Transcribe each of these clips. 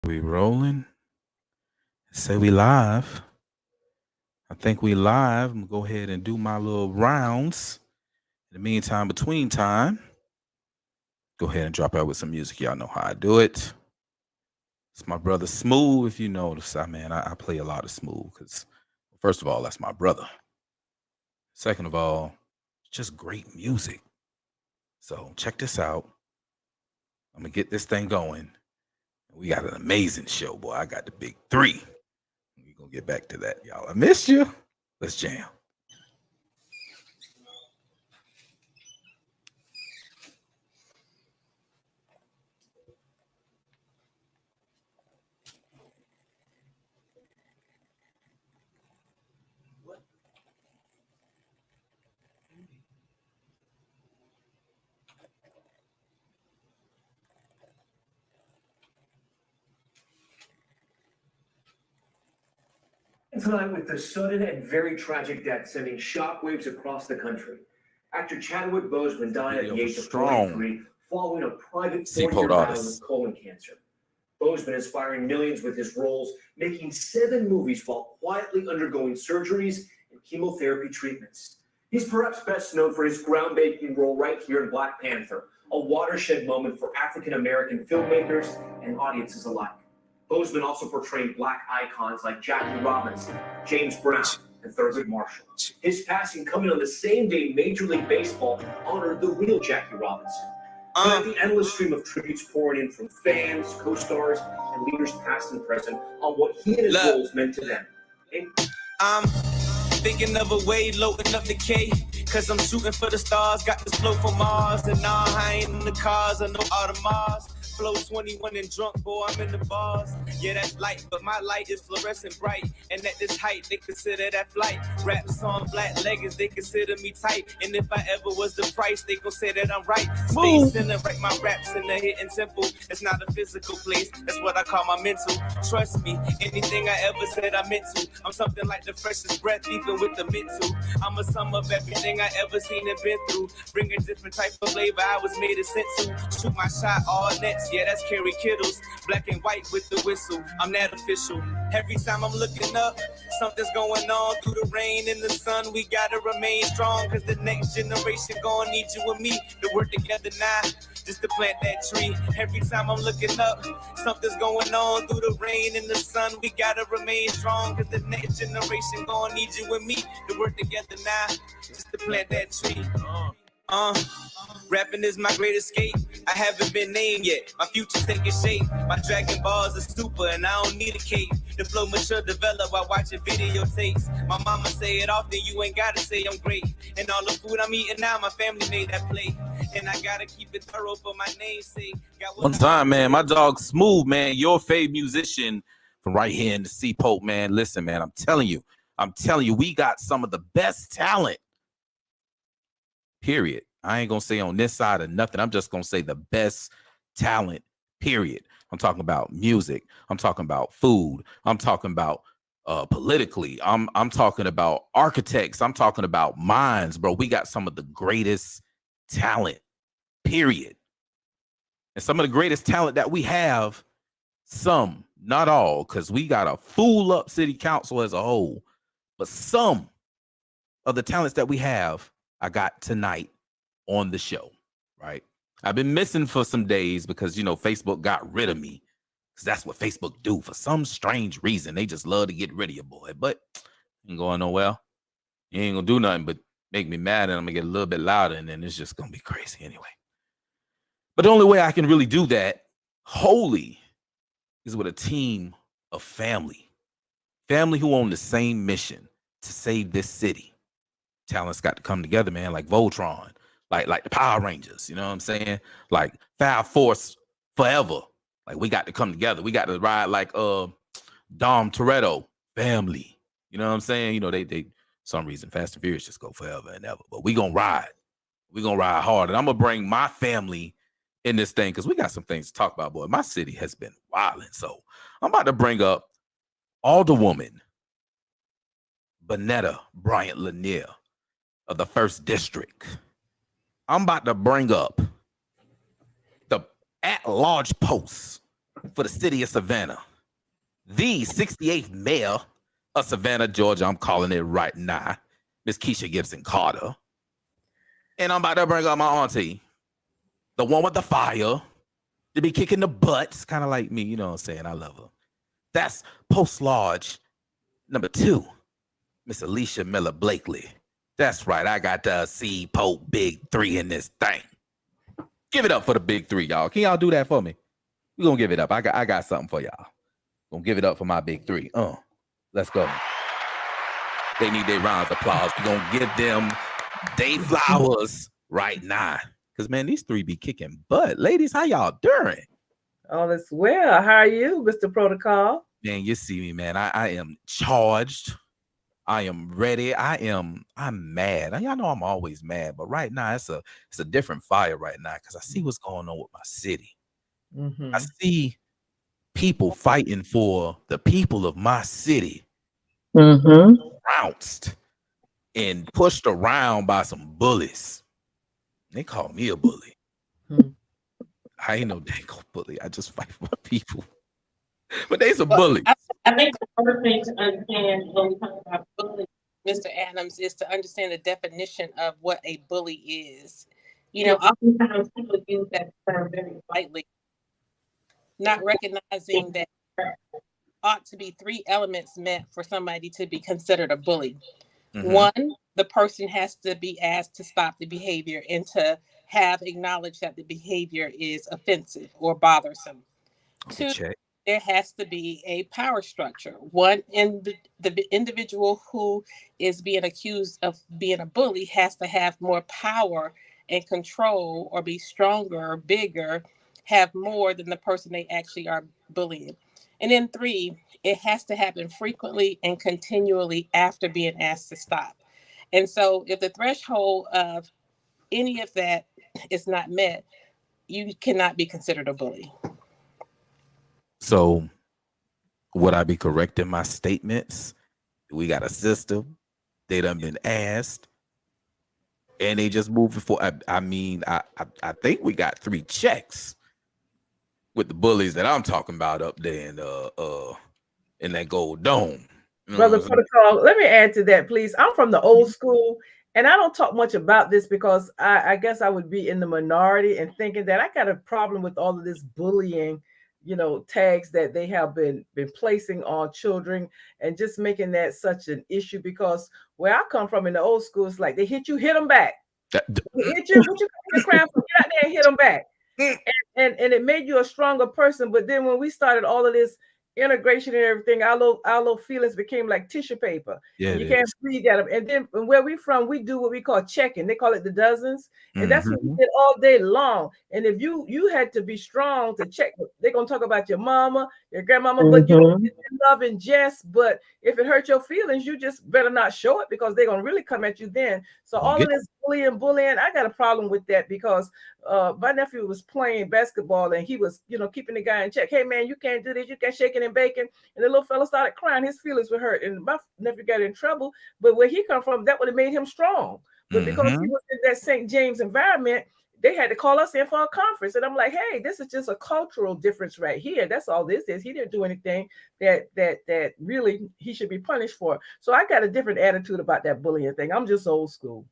We rolling? Say we live. I think we live. I'm gonna go ahead and do my little rounds. In the meantime, between time, go ahead and drop out with some music. Y'all know how I do it. It's my brother Smooth. If you notice, I play a lot of Smooth because, first of all, that's my brother. Second of all, it's just great music. So check this out. I'm gonna get this thing going. We got an amazing show, boy. I got the big three. We're gonna get back to that, y'all. I missed you. Let's jam. Tonight with the sudden and very tragic death sending shockwaves across the country. Actor Chadwick Boseman died at the age of 43 following a private 4-year battle with colon cancer. Boseman inspiring millions with his roles, making 7 movies while quietly undergoing surgeries and chemotherapy treatments. He's perhaps best known for his groundbreaking role right here in Black Panther, a watershed moment for African-American filmmakers and audiences alike. Boseman also portrayed Black icons like Jackie Robinson, James Brown, and Thurgood Marshall. His passing coming on the same day Major League Baseball honored the real Jackie Robinson. The endless stream of tributes pouring in from fans, co-stars, and leaders past and present on what he and his roles meant to them. I'm thinking of a way, loading up the K, cause I'm shooting for the stars, got this flow from Mars, and nah, I ain't in the cars, I know Audemars. Flow 21 and drunk, boy, I'm in the bars. Yeah, that's light, but my light is fluorescent bright. And at this height, they consider that flight. Raps on black leggings, they consider me tight. And if I ever was the price, they gon' say that I'm right. Space in the write my raps in the hidden temple. It's not a physical place, that's what I call my mental. Trust me, anything I ever said I meant to. I'm something like the freshest breath, even with the mental. I'm a sum of everything I ever seen and been through. Bring a different type of flavor, I was made a sense to. Shoot my shot all nets. Yeah, that's Kerry Kittles, black and white with the whistle. I'm that official. Every time I'm looking up, something's going on. Through the rain and the sun, we gotta remain strong. Cause the next generation gonna need you and me to work together now, just to plant that tree. Every time I'm looking up, something's going on. Through the rain and the sun, we gotta remain strong. Cause the next generation gonna need you and me to work together now, just to plant that tree. Rapping is my great escape. I haven't been named yet. My future's taking shape. My Dragon Balls are super and I don't need a cape. The flow mature develop while watching videotapes. My mama say it often, you ain't gotta say I'm great. And all the food I'm eating now, my family made that plate. And I gotta keep it thorough for my namesake. One time, man, my dog Smooth, man, your fave musician from right here in the Sea Pope, man. Listen, man, I'm telling you, we got some of the best talent. Period. I ain't gonna say on this side of nothing. I'm just gonna say the best talent, period. I'm talking about music. I'm talking about food. I'm talking about politically. I'm talking about architects. I'm talking about minds, bro. We got some of the greatest talent, period. And some of the greatest talent that we have, some, not all, because we got a fool up city council as a whole, but some of the talents that we have, I got tonight on the show, right? I've been missing for some days because, you know, Facebook got rid of me. Because that's what Facebook do. For some strange reason, they just love to get rid of you, boy. But ain't going nowhere. You ain't going to do nothing but make me mad, and I'm going to get a little bit louder, and then it's just going to be crazy anyway. But the only way I can really do that wholly is with a team of family. Family who on the same mission to save this city. Talent's got to come together, man, like Voltron. Like the Power Rangers, you know what I'm saying? Like Fire Force forever. Like we got to come together. We got to ride like Dom Toretto, family. You know what I'm saying? You know, they some reason Fast and Furious just go forever and ever. But we gonna ride. We gonna ride hard. And I'm gonna bring my family in this thing because we got some things to talk about, boy. My city has been wilding. So I'm about to bring up Alderwoman Bernetta Bryant Lanier of the 1st District. I'm about to bring up the at-large post for the city of Savannah, the 68th mayor of Savannah, Georgia. I'm calling it right now, Miss Kesha Gibson Carter. And I'm about to bring up my auntie, the one with the fire, to be kicking the butts, kind of like me, you know what I'm saying? I love her. That's Post Lodge number 2, Miss Alicia Miller Blakely. That's right. I got the C Pope Big 3 in this thing. Give it up for the Big 3, y'all. Can y'all do that for me? We're gonna give it up. I got something for y'all. Gonna give it up for my Big 3. Let's go. They need their rounds of applause. We're gonna give them they flowers right now. Because man, these 3 be kicking butt. Ladies, how y'all doing? All is well. How are you, Mr. Protocol? Man, you see me, man. I am charged. I am ready. I'm mad. Y'all know I'm always mad, but right now it's a different fire right now because I see what's going on with my city. I see people fighting for the people of my city, trounced and pushed around by some bullies. They call me a bully. I ain't no dang bully. I just fight for people. But they some bullies. I think the first thing to understand when we talk about bullying, Mr. Adams, is to understand the definition of what a bully is. You know, oftentimes people use that term very lightly, not recognizing that there ought to be 3 elements met for somebody to be considered a bully. One, the person has to be asked to stop the behavior and to have acknowledged that the behavior is offensive or bothersome. 2, there has to be a power structure. One, the individual who is being accused of being a bully has to have more power and control or be stronger or bigger, have more than the person they actually are bullying. And then 3, it has to happen frequently and continually after being asked to stop. And so if the threshold of any of that is not met, you cannot be considered a bully. So would I be correct in my statements? We got a system. They done been asked. And they just moving forward. I mean, I think we got 3 checks with the bullies that I'm talking about up there in that gold dome. You know Brother Protocol, let me add to that, please. I'm from the old school, and I don't talk much about this because I guess I would be in the minority and thinking that I got a problem with all of this bullying, you know, tags that they have been placing on children and just making that such an issue. Because where I come from in the old school, it's like they hit you, hit them back. They hit you, what you crying for? Get out there and hit them back. And it made you a stronger person. But then when we started all of this integration and everything, our little feelings became like tissue paper. Yeah, you can't breathe at them. And then where we from, we do what we call checking. They call it the dozens, and that's what we did all day long. And if you had to be strong to check, they're gonna talk about your mama, your grandmama, but you don't get love and jest. But if it hurt your feelings, you just better not show it because they're gonna really come at you then. So all of this bullying, I got a problem with that because my nephew was playing basketball and he was, keeping the guy in check. Hey man, you can't do this, you can't shake it and bake it. And the little fella started crying, his feelings were hurt, and my nephew got in trouble. But where he come from, that would have made him strong. But because he was in that St. James environment, they had to call us in for a conference. And I'm like, hey, this is just a cultural difference right here. That's all this is. He didn't do anything that really he should be punished for. So I got a different attitude about that bullying thing. I'm just old school.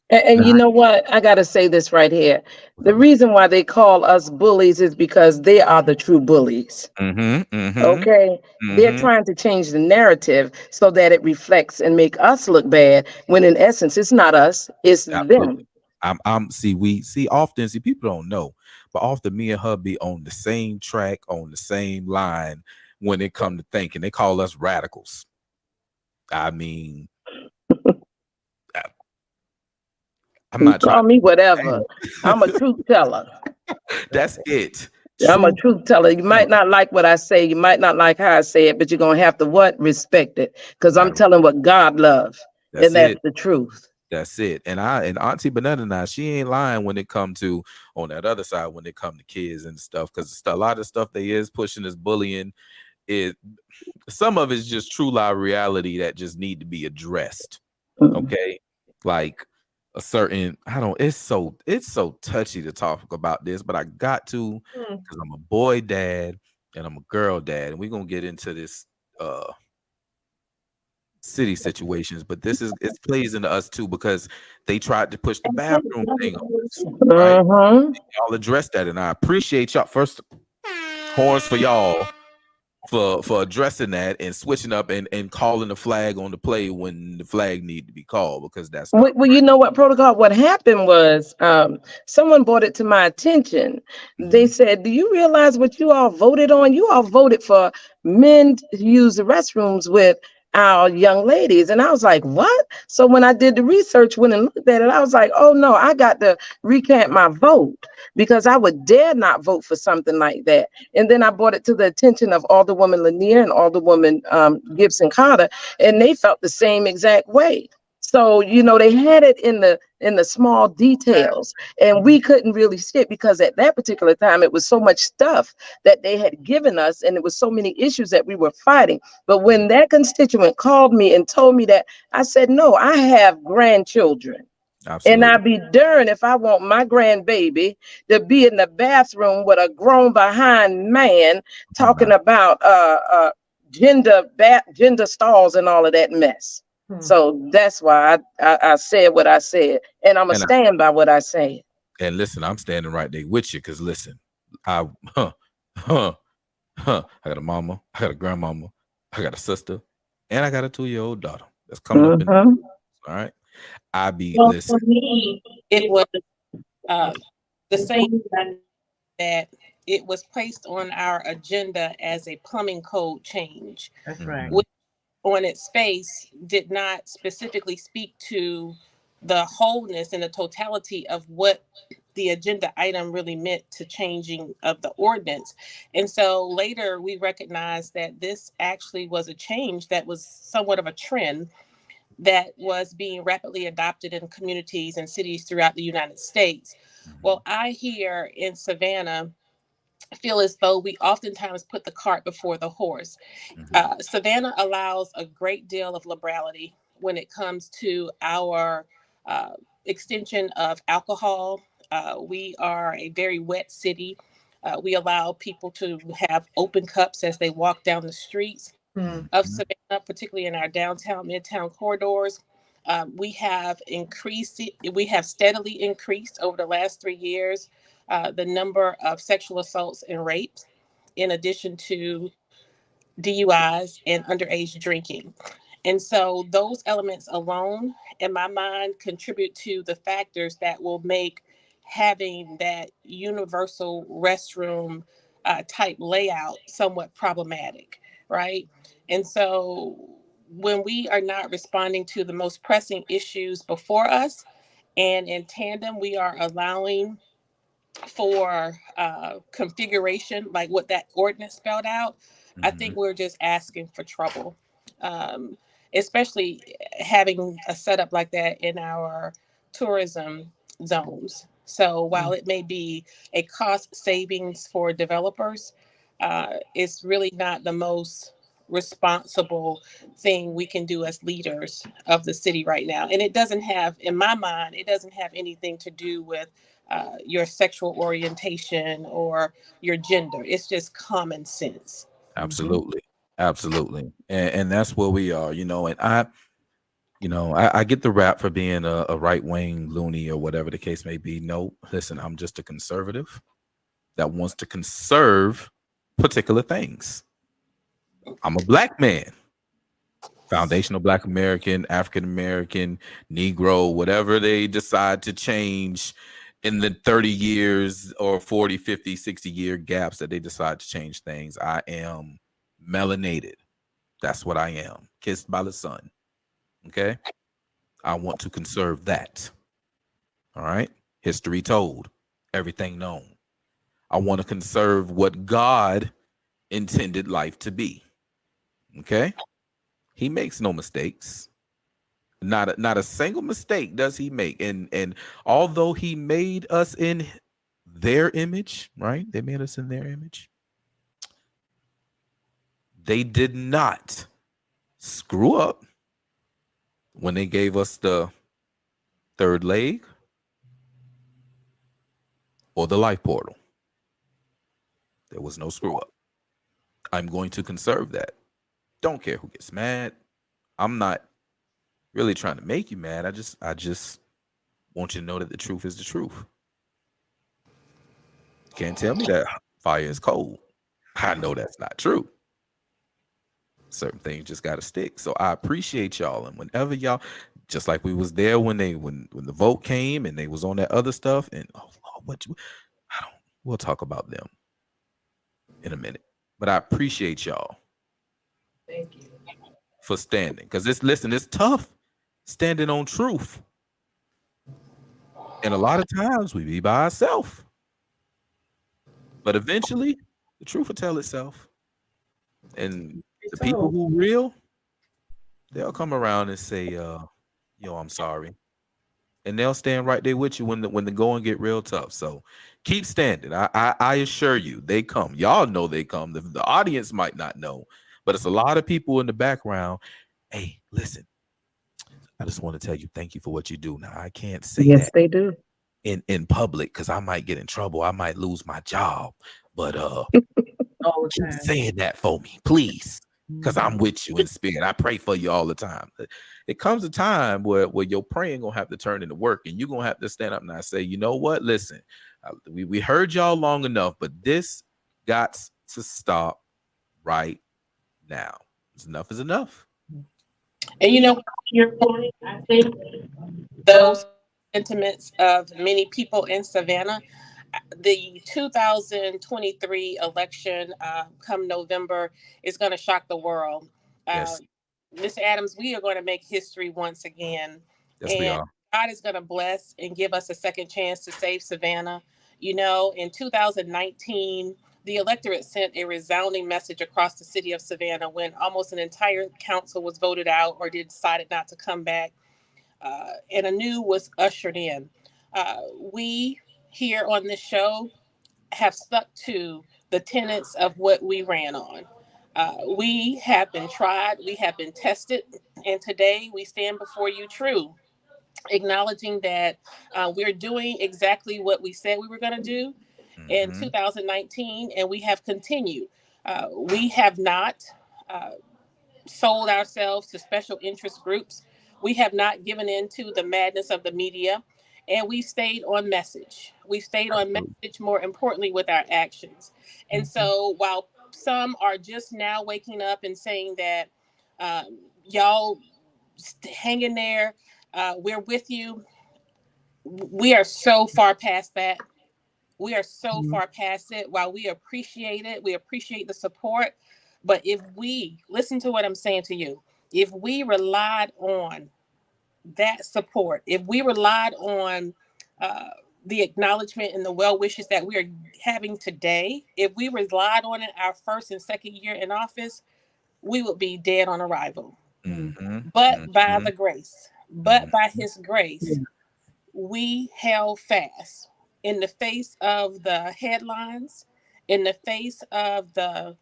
And you know what? I got to say this right here. The reason why they call us bullies is because they are the true bullies. Okay? They're trying to change the narrative so that it reflects and make us look bad, when in essence, it's not us, it's them. Often people don't know, but often me and her be on the same track, on the same line when it comes to thinking. They call us radicals. I mean, I'm not trying. Call me whatever. I'm a truth teller. That's it. I'm a truth teller. You might not like what I say. You might not like how I say it, but you're going to have to respect it, because I'm telling what God loves. And that's the truth. That's it. And Auntie Bernetta now, she ain't lying when it come to on that other side, when it come to kids and stuff, because a lot of stuff they is pushing is bullying. Some of it's just true live reality that just need to be addressed. Okay. Like a certain, it's so touchy to talk about this, but I got to, because I'm a boy dad and I'm a girl dad, and we're gonna get into this city situations, but it plays into us too, because they tried to push the bathroom thing on us, right? Y'all address that, and I appreciate y'all. First, horns for y'all for addressing that and switching up and calling the flag on the play when the flag need to be called, because that's not well, you know what, Protocol, what happened was someone brought it to my attention. They said, do you realize what you all voted on? You all voted for men to use the restrooms with our young ladies. And I was like, what? So when I did the research, went and looked at it, I was like, oh no, I got to recant my vote, because I would dare not vote for something like that. And then I brought it to the attention of Alderwoman Lanier and Alderwoman Gibson Carter, and they felt the same exact way. So, you know, they had it in the small details, and we couldn't really sit, because at that particular time, it was so much stuff that they had given us, and it was so many issues that we were fighting. But when that constituent called me and told me that, I said, no, I have grandchildren. Absolutely. And I'd be darned if I want my grandbaby to be in the bathroom with a grown behind man talking about gender stalls and all of that mess. So that's why I said what I said, and I'm gonna stand by what I said. And listen, I'm standing right there with you, because listen, I got a mama, I got a grandmama, I got a sister, and I got a 2-year-old daughter that's coming up in. All right, listen. For me, it was the same that it was placed on our agenda as a plumbing code change. That's right. Which on its face did not specifically speak to the wholeness and the totality of what the agenda item really meant to changing of the ordinance. And so later we recognized that this actually was a change that was somewhat of a trend that was being rapidly adopted in communities and cities throughout the United States. Well, I here in Savannah feel as though we oftentimes put the cart before the horse. Savannah allows a great deal of liberality when it comes to our extension of alcohol. We are a very wet city. We allow people to have open cups as they walk down the streets of Savannah, particularly in our downtown, midtown corridors. We have steadily increased over the last 3 years the number of sexual assaults and rapes, in addition to DUIs and underage drinking. And so those elements alone, in my mind, contribute to the factors that will make having that universal restroom type layout somewhat problematic, right? And so when we are not responding to the most pressing issues before us, and in tandem, we are allowing for configuration, like what that ordinance spelled out, I think we're just asking for trouble, especially having a setup like that in our tourism zones. So while it may be a cost savings for developers, it's really not the most responsible thing we can do as leaders of the city right now. And it doesn't have, in my mind, it doesn't have anything to do with your sexual orientation or your gender. It's just common sense. Absolutely. Absolutely. And that's where we are, and I get the rap for being a right-wing loony or whatever the case may be. No, listen, I'm just a conservative that wants to conserve particular things. I'm a black man, foundational Black American, African American, Negro, whatever they decide to change in the 30 years or 40, 50, 60-year gaps that they decide to change things. I am melanated. That's what I am. Kissed by the sun. Okay? I want to conserve that. All right? History told. Everything known. I want to conserve what God intended life to be. Okay? He makes no mistakes. Not a single mistake does he make. And although he made us in their image, right? They made us in their image. They did not screw up when they gave us the third leg, or the life portal. There was no screw up. I'm going to conserve that. Don't care who gets mad. I'm not really trying to make you mad. I just want you to know that the truth is the truth. Can't tell me that fire is cold. I know that's not true. Certain things just got to stick. So I appreciate y'all. And whenever y'all, just like we was there when the vote came and they was on that other stuff, and we'll talk about them in a minute. But I appreciate y'all. Thank you for standing, because it's tough standing on truth, and a lot of times we be by ourselves, but eventually the truth will tell itself, and the people who real, they'll come around and say, yo, I'm sorry, and they'll stand right there with you when the going get real tough. So keep standing. I assure you, they come. Y'all know they come. The audience might not know, but it's a lot of people in the background. Hey, listen, I just want to tell you thank you for what you do. Now, I can't say that they do in public because I might get in trouble. I might lose my job. But keep saying that for me, please, because I'm with you in spirit. I pray for you all the time. It comes a time where your praying gonna have to turn into work, and you're gonna have to stand up and I say, you know what? Listen, we heard y'all long enough, but this got to stop right now. Enough is enough. And to your point, I think those sentiments of many people in Savannah, the 2023 election come November is going to shock the world. Yes. Mr. Adams, we are going to make history once again. Yes, and we are. God is going to bless and give us a second chance to save Savannah. In 2019, the electorate sent a resounding message across the city of Savannah when almost an entire council was voted out or decided not to come back, and a new was ushered in. We here on this show have stuck to the tenets of what we ran on. We have been tried, we have been tested, and today we stand before you true, acknowledging that we're doing exactly what we said we were going to do in 2019, and we have continued. We have not sold ourselves to special interest groups. We have not given in to the madness of the media, and we stayed on message. We stayed on message, more importantly, with our actions. And so while some are just now waking up and saying that y'all hang in there, we're with you, we are so far past that. We are so far past it. While we appreciate it, we appreciate the support. But if we, listen to what I'm saying to you, if we relied on that support, if we relied on the acknowledgement and the well wishes that we are having today, if we relied on it our first and second year in office, we would be dead on arrival. But by the grace, by his grace, we held fast in the face of the headlines, in the face of the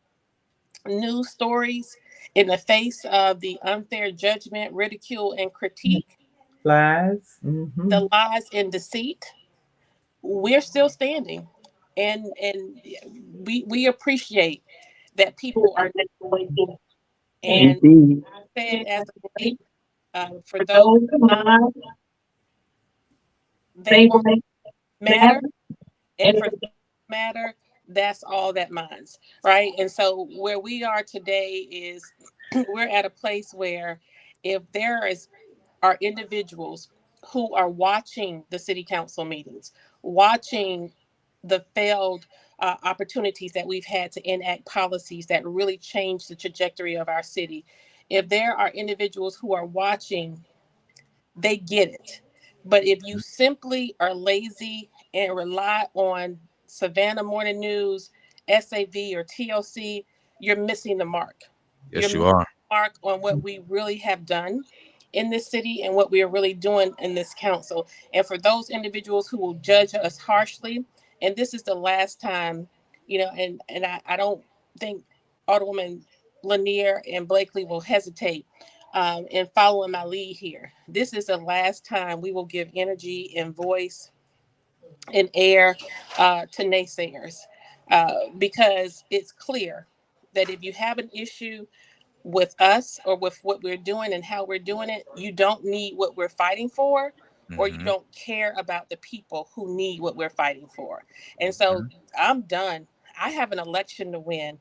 news stories, in the face of the unfair judgment, ridicule, and critique, lies, the lies and deceit. We're still standing, and we appreciate that people are waiting. And I said, as a lady, for those who lie, they won't matter, and for matter, that's all that matters, right? And so where we are today is we're at a place where if there are individuals who are watching the city council meetings, watching the failed opportunities that we've had to enact policies that really change the trajectory of our city, if there are individuals who are watching, they get it. But if you simply are lazy and rely on Savannah Morning News, SAV, or TLC, you're missing the mark. Yes, you are. Mark on what we really have done in this city and what we are really doing in this council. And for those individuals who will judge us harshly, and this is the last time, and I don't think Alderwoman Lanier and Blakely will hesitate. and following my lead here. This is the last time we will give energy and voice and air to naysayers, because it's clear that if you have an issue with us or with what we're doing and how we're doing it, you don't need what we're fighting for, or you don't care about the people who need what we're fighting for. And so I'm done. I have an election to win,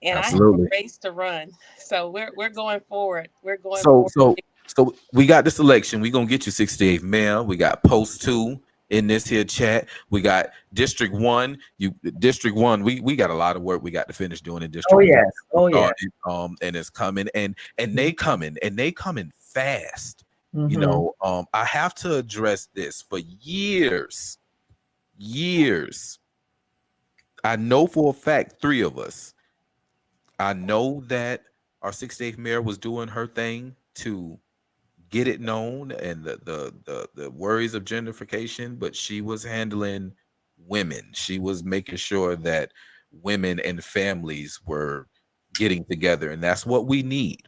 and Absolutely. I have a race to run. So we're going forward. We're going so forward. so we got this election. We're gonna get you 68th mayor. We got post 2 in this here chat. We got District 1. District 1, we got a lot of work we got to finish doing in District 1. Oh yes. And it's coming, and they coming fast. You know, I have to address this. For years, I know for a fact 3 of us. I know that our 68th mayor was doing her thing to get it known and the worries of gentrification, but she was handling women. She was making sure that women and families were getting together, and that's what we need.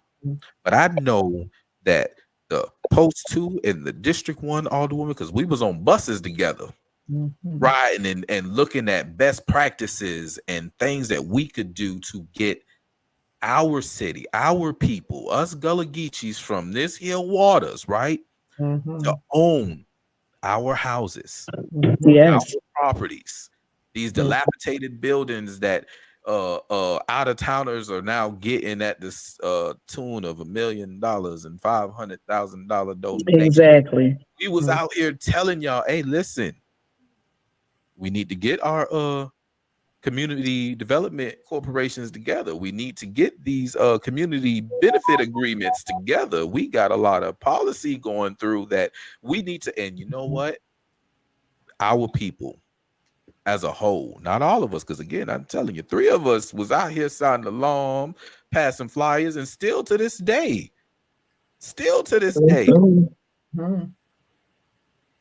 But I know that the post 2 and the District 1 Alderwomen, because we was on buses together, riding and looking at best practices and things that we could do to get our city, our people, us Gullah Geechees from this here waters, right, to own our houses, our properties, these dilapidated buildings that out of towners are now getting at this tune of $1 million and $500,000 donation. Exactly. We was out here telling y'all, hey, listen, we need to get our community development corporations together. We need to get these community benefit agreements together. We got a lot of policy going through that we need to, and you know what? Our people as a whole, not all of us, because again, I'm telling you, 3 of us was out here sounding alarm, passing flyers, and still to this day.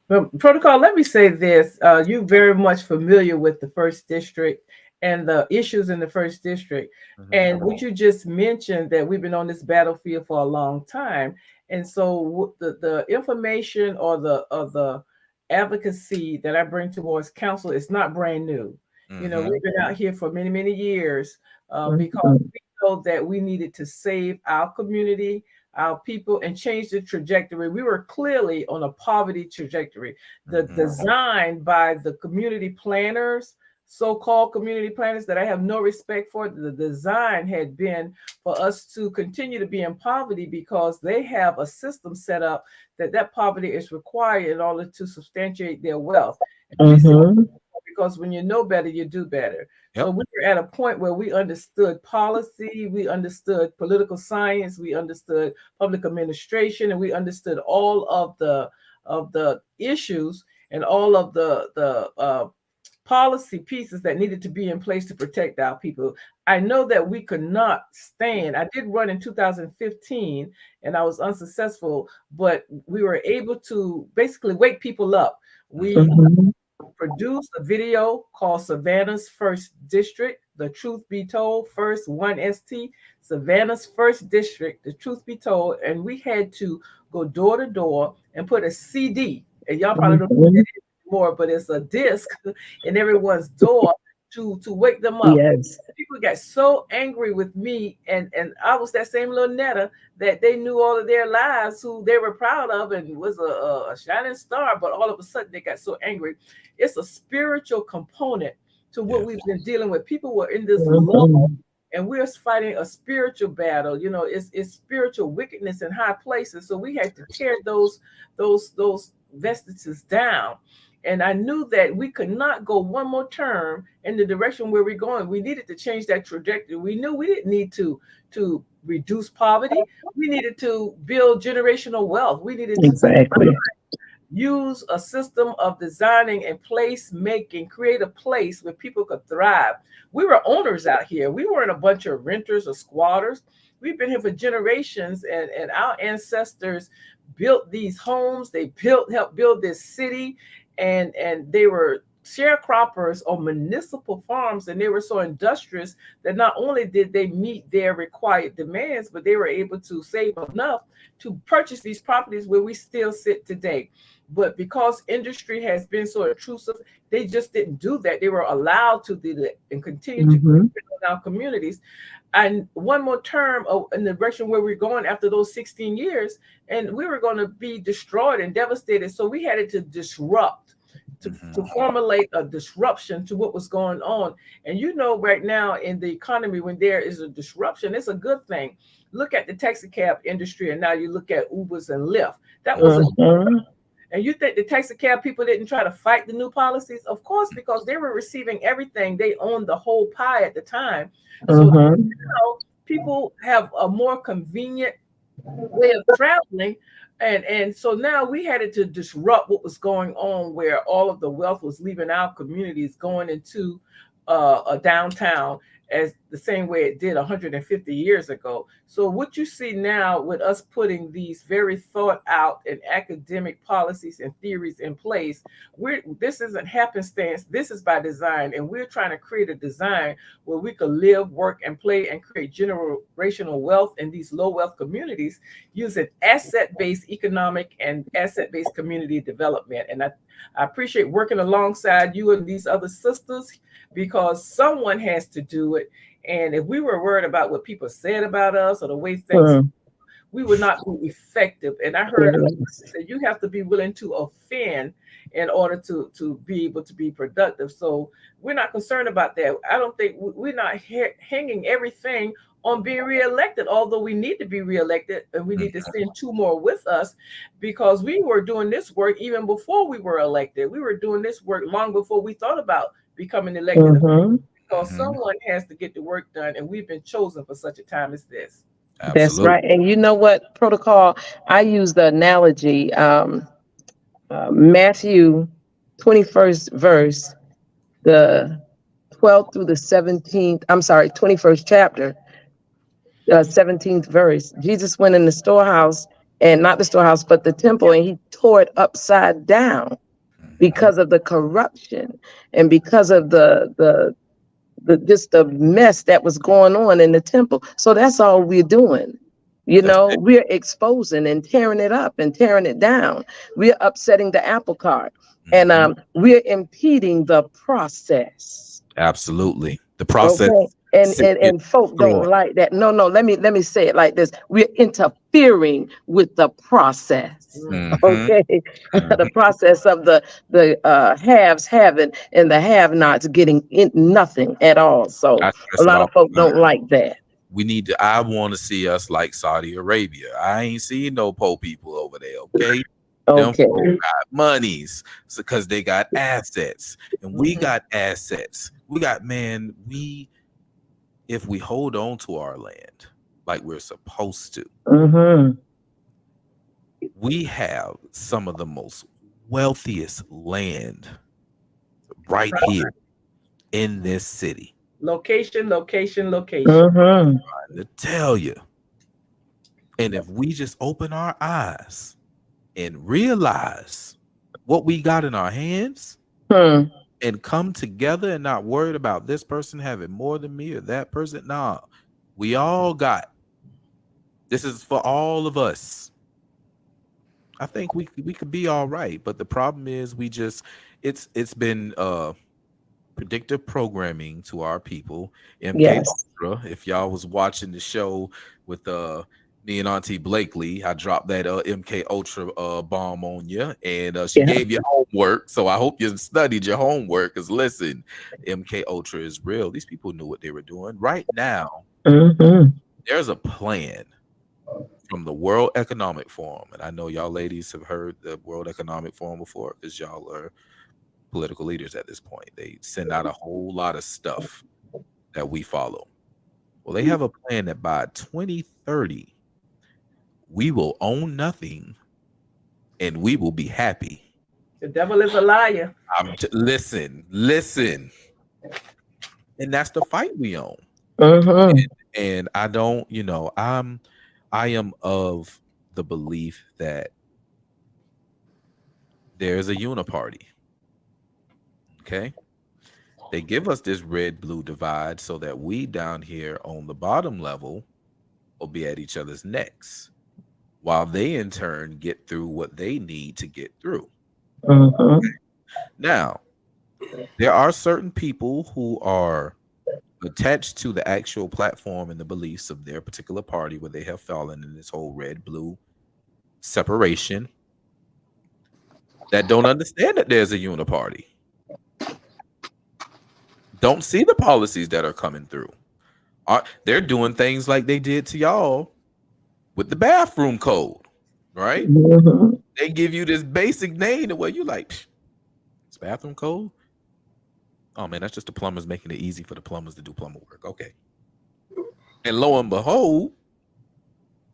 But Protocol, let me say this. You're very much familiar with the 1st District and the issues in the 1st District. And what you just mentioned, that we've been on this battlefield for a long time. And so the information or the advocacy that I bring towards council is not brand new. You know, we've been out here for many, many years because we know that we needed to save our community, our people, and change the trajectory. We were clearly on a poverty trajectory. The design by the community planners, so-called community planners that I have no respect for, the design had been for us to continue to be in poverty because they have a system set up that poverty is required in order to substantiate their wealth. Because when you know better, you do better. So we were at a point where we understood policy, we understood political science, we understood public administration, and we understood all of the issues and all of the policy pieces that needed to be in place to protect our people. I know that we could not stand. I did run in 2015 and I was unsuccessful, but we were able to basically wake people up. We produced a video called Savannah's First District, The Truth Be Told, First 1ST, Savannah's First District, The Truth Be Told, and we had to go door to door and put a CD, and y'all probably don't know what it is anymore, but it's a disc in everyone's door to wake them up. Yes. People got so angry with me, and I was that same little Netta that they knew all of their lives, who they were proud of and was a shining star, but all of a sudden they got so angry. It's a spiritual component to what we've been dealing with. People were in this lull, and we're fighting a spiritual battle. You know, it's spiritual wickedness in high places. So we had to tear those vestiges down. And I knew that we could not go one more term in the direction where we're going. We needed to change that trajectory. We knew we didn't need to reduce poverty. We needed to build generational wealth. We needed to use a system of designing and place making, create a place where people could thrive. We were owners out here. We weren't a bunch of renters or squatters. We've been here for generations, and our ancestors built these homes. They helped build this city, and they were sharecroppers on municipal farms, and they were so industrious that not only did they meet their required demands, but they were able to save enough to purchase these properties where we still sit today. But because industry has been so intrusive, they just didn't do that. They were allowed to do that and continue to in our communities. And one more term in the direction where we're going after those 16 years, and we were going to be destroyed and devastated. So we had to disrupt, to formulate a disruption to what was going on. And you know, right now in the economy, when there is a disruption, it's a good thing. Look at the taxi cab industry, and now you look at Ubers and Lyft. That was and you think the taxi cab people didn't try to fight the new policies? Of course, because they were receiving everything. They owned the whole pie at the time. So now people have a more convenient way of traveling. And so now we had to disrupt what was going on, where all of the wealth was leaving our communities, going into a downtown, as the same way it did 150 years ago. So what you see now with us putting these very thought out and academic policies and theories in place, this isn't happenstance, this is by design. And we're trying to create a design where we could live, work, and play and create generational wealth in these low wealth communities using asset-based economic and asset-based community development. And I appreciate working alongside you and these other sisters, because someone has to do it. And if we were worried about what people said about us or the way things, we would not be effective. And I heard that you have to be willing to offend in order to be able to be productive. So we're not concerned about that. I don't think we're not hanging everything on being reelected, although we need to be reelected, and we need to send 2 more with us, because we were doing this work even before we were elected. We were doing this work long before we thought about becoming elected, because someone has to get the work done, and we've been chosen for such a time as this. Absolutely. That's right. And you know what, Protocol, I use the analogy, Matthew 21st verse, the 12th through the 17th, 21st chapter, 17th verse. Jesus went in the storehouse, and not the storehouse, but the temple, and he tore it upside down because of the corruption and because of the just the mess that was going on in the temple. So that's all we're doing. You know, we're exposing and tearing it up and tearing it down. We're upsetting the apple cart, and we're impeding the process. Absolutely. The process. Okay. And folk don't like that. No, let me say it like this. We're interfering with the process. Okay. The process of the haves having and the have-nots getting nothing at all. So a lot of folk don't like that. I want to see us like Saudi Arabia. I ain't seen no poor people over there. Okay. Them folk got monies because they got assets, and we got assets. We got, if we hold on to our land like we're supposed to, we have some of the most wealthiest land right here in this city. Location. I'm trying to tell you. And if we just open our eyes and realize what we got in our hands, and come together and not worried about this person having more than me or that person. Nah, we all got. This is for all of us. I think we could be all right, but the problem is it's been predictive programming to our people. MK Ultra. If y'all was watching the show with me and Auntie Blakely, I dropped that MK Ultra bomb on you, and she gave you homework. So I hope you studied your homework, because listen, MK Ultra is real. These people knew what they were doing. Right now, there's a plan from the World Economic Forum, and I know y'all ladies have heard the World Economic Forum before, because y'all are political leaders at this point. They send out a whole lot of stuff that we follow. Well, they have a plan that by 2030, we will own nothing and we will be happy. The devil is a liar. Listen. And that's the fight we own. And I don't, I am of the belief that there's a uniparty. Okay. They give us this red-blue divide so that we down here on the bottom level will be at each other's necks, while they in turn get through what they need to get through. Now, there are certain people who are attached to the actual platform and the beliefs of their particular party where they have fallen in this whole red-blue separation that don't understand that there's a uniparty. Don't see the policies that are coming through. They're doing things like they did to y'all with the bathroom code, right? They give you this basic name to where you like, it's bathroom code? Oh man, that's just the plumbers making it easy for the plumbers to do plumber work. Okay. And lo and behold,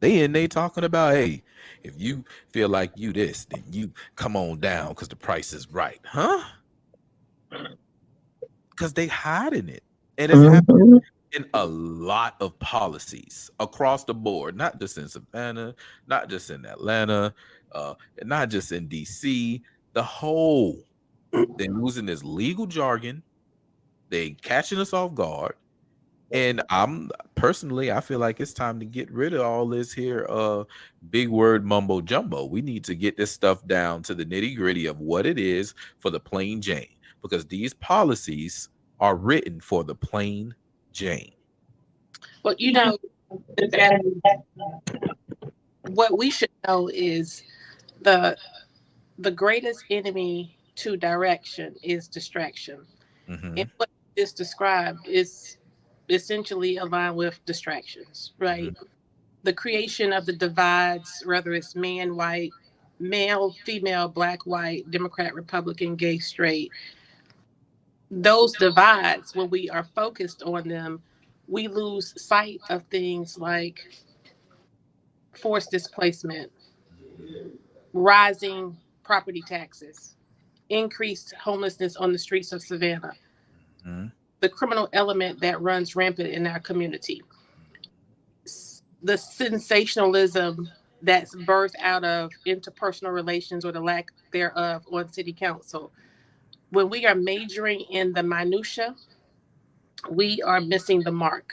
they talking about, hey, if you feel like you this, then you come on down because the price is right. Huh? Because they hiding it. And it's happening in a lot of policies across the board, not just in Savannah, not just in Atlanta, not just in DC. The whole, they're using this legal jargon. They catching us off guard. And I feel like it's time to get rid of all this here big word mumbo jumbo. We need to get this stuff down to the nitty gritty of what it is for the plain Jane, because these policies are written for the plain Jane. Well, what we should know is the greatest enemy to direction is distraction. And what is described is essentially aligned with distractions, right? The creation of the divides, whether it's man, white, male, female, black, white, Democrat, Republican, gay, straight. Those divides, when we are focused on them, we lose sight of things like forced displacement, rising property taxes, increased homelessness on the streets of Savannah, the criminal element that runs rampant in our community, the sensationalism that's birthed out of interpersonal relations or the lack thereof on city council. When we are majoring in the minutia, we are missing the mark.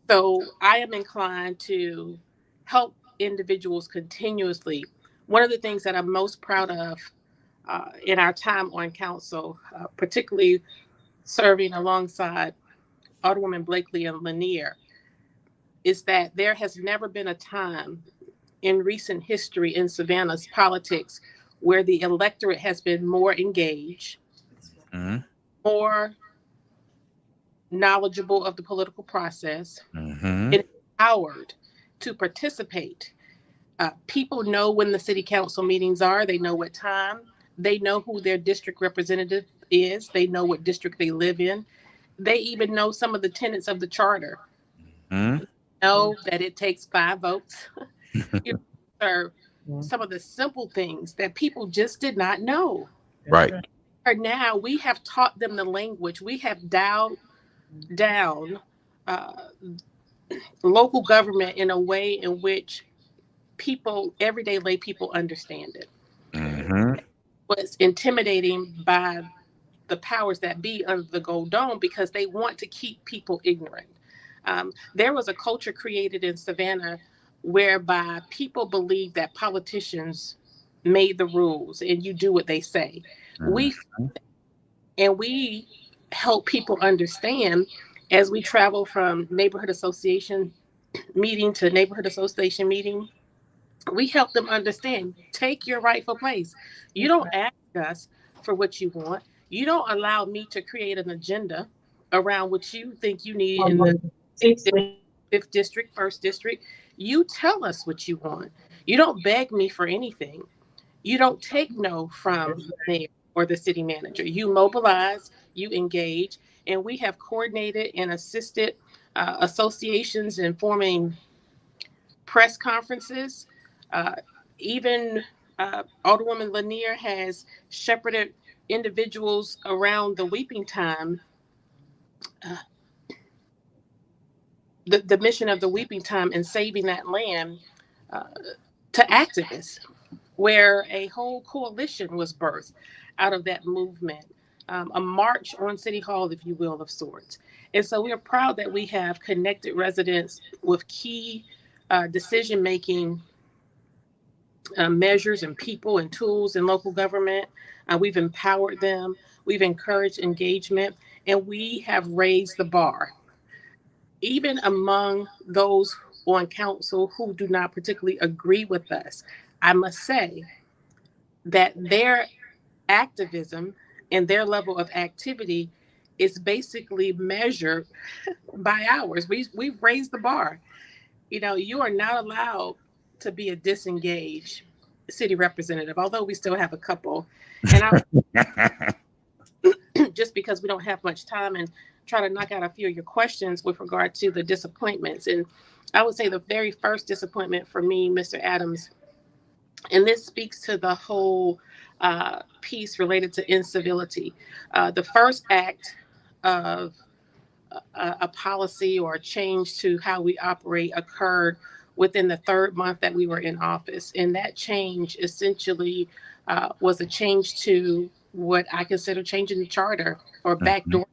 So I am inclined to help individuals continuously. One of the things that I'm most proud of in our time on council, particularly serving alongside Alderwomen Blakely and Lanier, is that there has never been a time in recent history in Savannah's politics where the electorate has been more engaged, more knowledgeable of the political process, and empowered to participate. People know when the city council meetings are. They know what time. They know who their district representative is. They know what district they live in. They even know some of the tenets of the charter. Know that it takes 5 votes. Some of the simple things that people just did not know. Right. Now we have taught them the language. We have dialed down local government in a way in which people, everyday lay people, understand it. What's intimidating by the powers that be under the Gold Dome, because they want to keep people ignorant. There was a culture created in Savannah whereby people believe that politicians made the rules and you do what they say. We help people understand as we travel from neighborhood association meeting to neighborhood association meeting. We help them understand, take your rightful place. You don't ask us for what you want. You don't allow me to create an agenda around what you think you need in the 5th district, 1st district. You tell us what you want. You don't beg me for anything. You don't take no from the mayor or the city manager. You mobilize, you engage, and we have coordinated and assisted associations in forming press conferences. Even Alderwoman Lanier has shepherded individuals around the weeping time, the mission of the weeping time and saving that land to activists, where a whole coalition was birthed out of that movement a march on City Hall, if you will, of sorts. And so we are proud that we have connected residents with key decision-making measures and people and tools in local government. We've empowered them. We've encouraged engagement, and we have raised the bar. Even among those on council who do not particularly agree with us, I must say that their activism and their level of activity is basically measured by ours. We've raised the bar. You know, you are not allowed to be a disengaged city representative, although we still have a couple. And just because we don't have much time, and try to knock out a few of your questions with regard to the disappointments. And I would say the very first disappointment for me, Mr. Adams, and this speaks to the whole piece related to incivility. The first act of a policy or a change to how we operate occurred within the third month that we were in office. And that change essentially was a change to what I consider changing the charter, or backdoor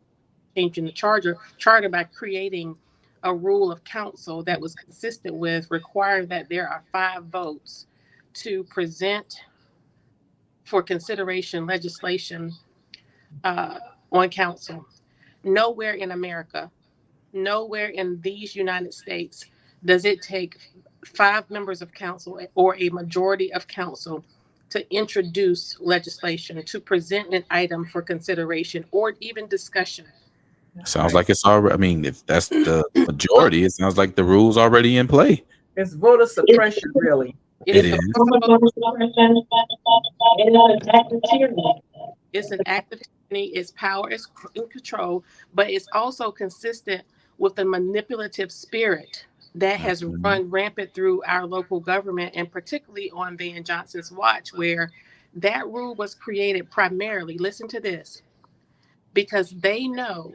changing the charter by creating a rule of council that was consistent with requiring that there are 5 votes to present for consideration legislation on council. Nowhere in America, nowhere in these United States does it take 5 members of council or a majority of council to introduce legislation, to present an item for consideration or even discussion. Sounds like it's already, I mean, if that's the majority, it sounds like the rule's already in play. It's voter suppression, really. It is. It's an act of tyranny. Its power is in control, but it's also consistent with the manipulative spirit that has run rampant through our local government, and particularly on Van Johnson's watch, where that rule was created primarily, listen to this, because they know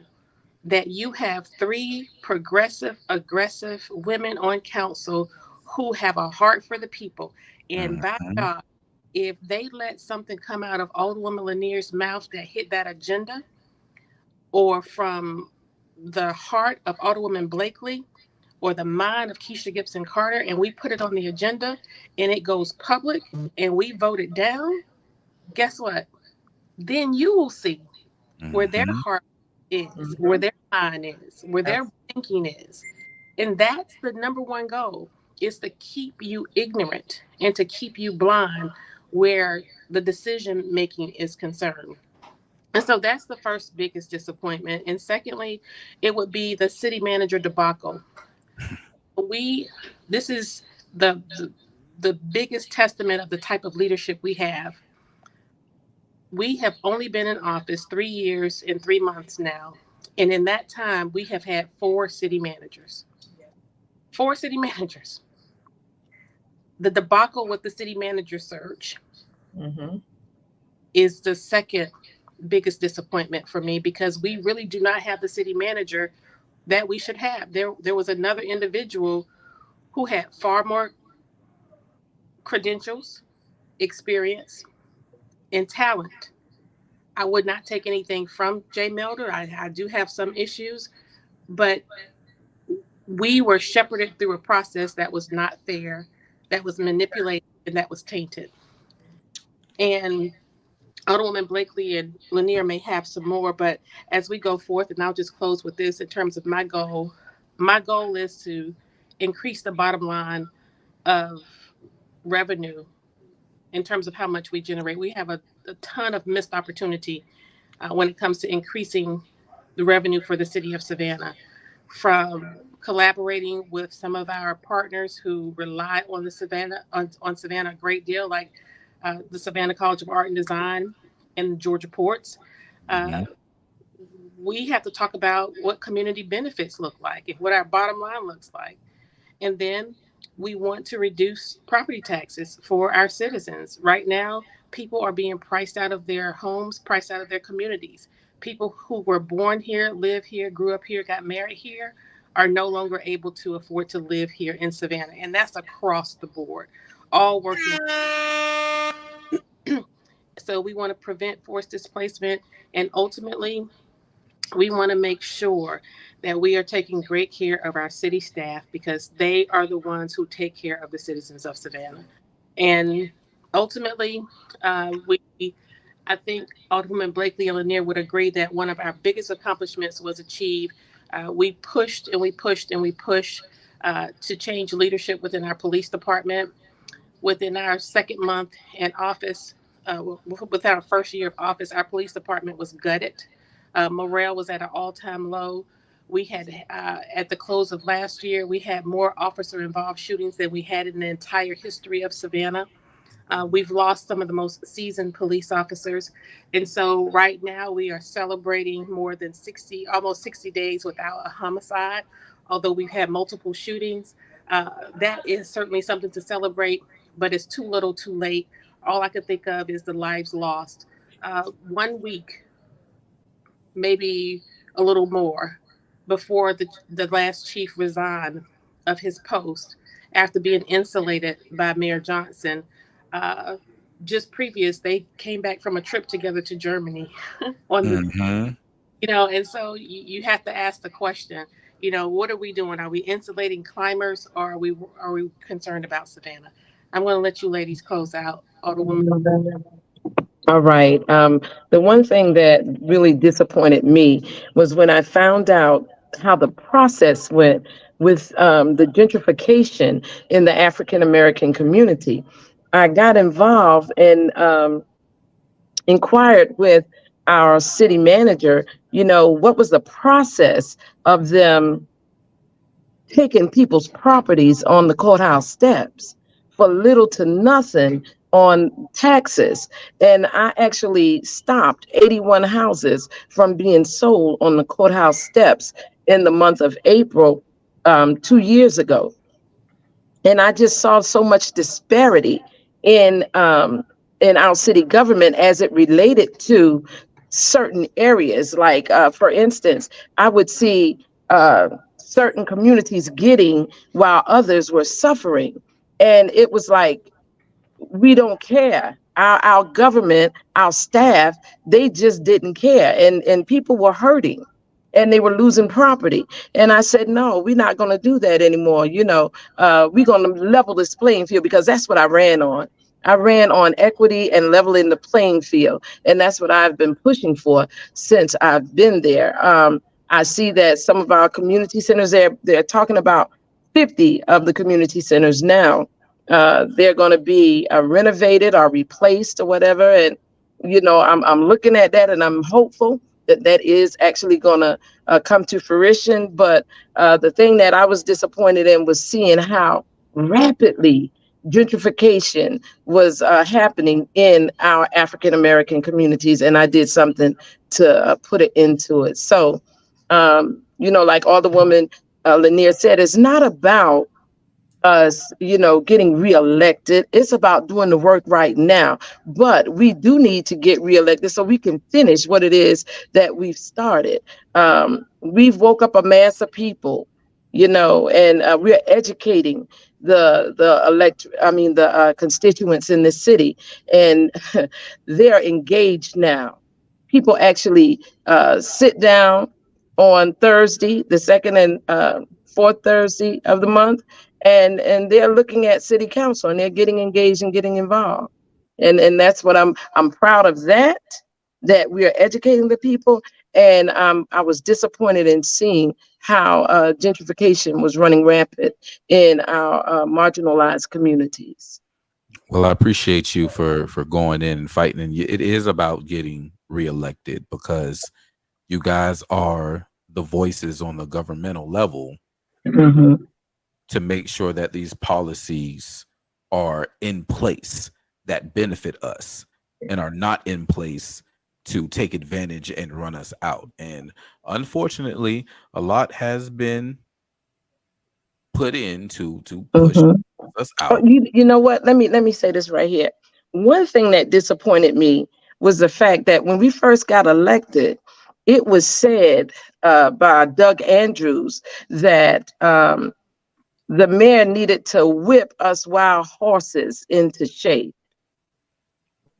that you have 3 progressive, aggressive women on council who have a heart for the people. And by God, if they let something come out of Alderwoman Lanier's mouth that hit that agenda, or from the heart of Alderwoman Blakely, or the mind of Kesha Gibson Carter, and we put it on the agenda and it goes public and we vote it down, guess what? Then you will see where their heart is, where their mind is, where their thinking is. And that's the number one goal, is to keep you ignorant and to keep you blind where the decision making is concerned. And so that's the first biggest disappointment. And secondly, it would be the city manager debacle. This is the biggest testament of the type of leadership we have. We have only been in office 3 years and 3 months now. And in that time, we have had 4 city managers. 4 city managers. The debacle with the city manager search is the second biggest disappointment for me, because we really do not have the city manager that we should have. There was another individual who had far more credentials, experience, and talent. I would not take anything from Jay Melder. I do have some issues, but we were shepherded through a process that was not fair, that was manipulated, and that was tainted. And Alderwoman Blakely and Lanier may have some more, but as we go forth, and I'll just close with this in terms of my goal is to increase the bottom line of revenue in terms of how much we generate. We have a ton of missed opportunity when it comes to increasing the revenue for the city of Savannah, from collaborating with some of our partners who rely on the Savannah on Savannah a great deal, like the Savannah College of Art and Design and Georgia Ports. We have to talk about what community benefits look like and what our bottom line looks like. And then we want to reduce property taxes for our citizens. Right now, people are being priced out of their homes, priced out of their communities. People who were born here, live here, grew up here, got married here, are no longer able to afford to live here in Savannah. And that's across the board, all working. So we want to prevent forced displacement, and ultimately, we want to make sure that we are taking great care of our city staff, because they are the ones who take care of the citizens of Savannah. And ultimately, I think Alderwoman Blakely and Lanier would agree that one of our biggest accomplishments was achieved. We pushed and we pushed and we pushed to change leadership within our police department. Within our second month in office, with our first year of office, our police department was gutted. Morale was at an all-time low. We had, at the close of last year, we had more officer-involved shootings than we had in the entire history of Savannah. We've lost some of the most seasoned police officers. And so right now we are celebrating more than almost 60 days without a homicide, although we've had multiple shootings. That is certainly something to celebrate, but it's too little too late. All I could think of is the lives lost. 1 week, maybe a little more, before the last chief resigned of his post after being insulated by Mayor Johnson. Just previous, they came back from a trip together to Germany on the, and so you have to ask the question, what are we doing? Are we insulating climbers, or are we concerned about Savannah? I'm going to let you ladies close out. All right. The one thing that really disappointed me was when I found out how the process went with the gentrification in the African American community. I got involved and inquired with our city manager, what was the process of them taking people's properties on the courthouse steps for little to nothing on taxes. And I actually stopped 81 houses from being sold on the courthouse steps in the month of April 2 years ago. And I just saw so much disparity in our city government as it related to certain areas. Like, for instance, I would see certain communities getting while others were suffering. And it was like, we don't care. Our government, our staff, they just didn't care. And people were hurting and they were losing property. And I said, no, we're not going to do that anymore. We're going to level this playing field, because that's what I ran on. I ran on equity and leveling the playing field. And that's what I've been pushing for since I've been there. I see that some of our community centers, they're talking about 50 of the community centers now. They're going to be renovated or replaced or whatever. And, I'm looking at that and I'm hopeful that is actually going to come to fruition. But the thing that I was disappointed in was seeing how rapidly gentrification was happening in our African American communities. And I did something to put it into it. So, like Alderwoman Lanier said, it's not about us, getting reelected. It's about doing the work right now. But we do need to get reelected so we can finish what it is that we've started. We've woke up a mass of people, and we're educating the constituents in the city, and they're engaged now. People actually sit down on Thursday, the second and fourth Thursday of the month, and they're looking at city council and they're getting engaged and getting involved. And that's what I'm proud of, that we are educating the people. And I was disappointed in seeing how gentrification was running rampant in our marginalized communities. Well, I appreciate you for going in and fighting. And it is about getting reelected, because you guys are the voices on the governmental level to make sure that these policies are in place that benefit us and are not in place to take advantage and run us out. And unfortunately, a lot has been put in to push us out. Oh, you know what? Let me say this right here. One thing that disappointed me was the fact that when we first got elected, it was said by Doug Andrews that the mayor needed to whip us wild horses into shape.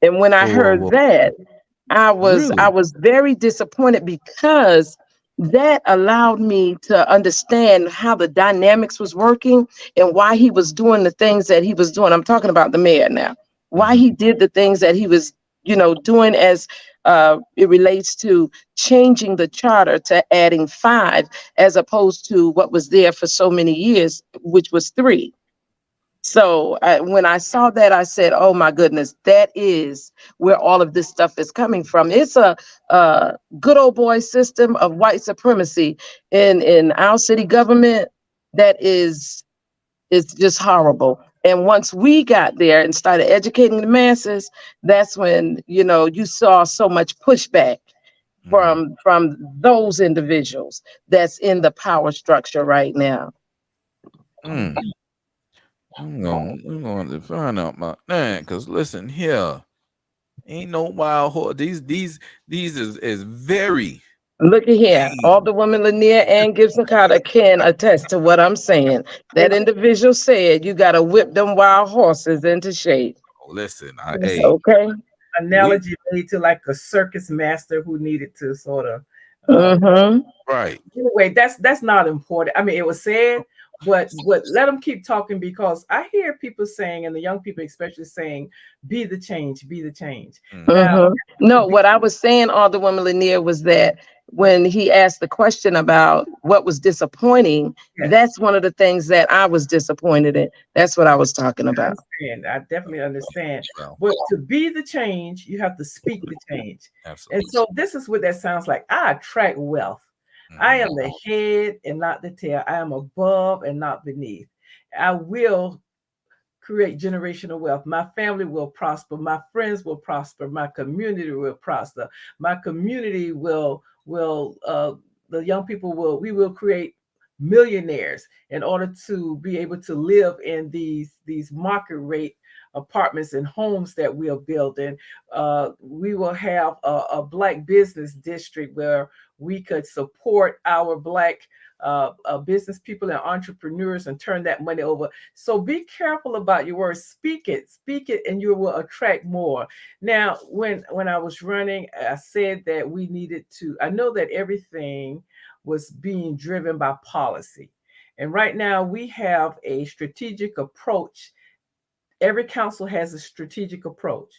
And when I heard that, I was very disappointed, because that allowed me to understand how the dynamics was working and why he was doing the things that he was doing. I'm talking about the mayor now. Why he did the things that he was, doing, as it relates to changing the charter to adding 5, as opposed to what was there for so many years, which was 3. So when I saw that, I said, oh my goodness, that is where all of this stuff is coming from. It's a good old boy system of white supremacy in our city government that is just horrible. And once we got there and started educating the masses, that's when, you saw so much pushback from those individuals that's in the power structure right now. I'm going to find out my man, because listen here, ain't no wild horse. These is very. Look at here, Alderwomen Lanier and Gibson Carter can attest to what I'm saying. That individual said you got to whip them wild horses into shape. Oh, listen, okay. Analogy made to like a circus master who needed to sort of. Right. Anyway, that's not important. I mean, it was said. But let them keep talking, because I hear people saying, and the young people especially saying, be the change, be the change. Now, no, what I was saying, Alderwoman Lanier, was that when he asked the question about what was disappointing, that's one of the things that I was disappointed in. That's what I was talking about. I definitely understand. But to be the change, you have to speak the change. Absolutely. And so this is what that sounds like. I attract wealth. I am the head and not the tail. I am above and not beneath. I will create generational wealth. My family will prosper. My friends will prosper. My community will prosper. My community will the young people we will create millionaires in order to be able to live in these market rate apartments and homes that we are building. We will have a Black business district where we could support our Black business people and entrepreneurs and turn that money over. So be careful about your words. Speak it, and you will attract more. Now, when I was running, I said that we needed to, I know that everything was being driven by policy. And right now we have a strategic approach. Every council has a strategic approach.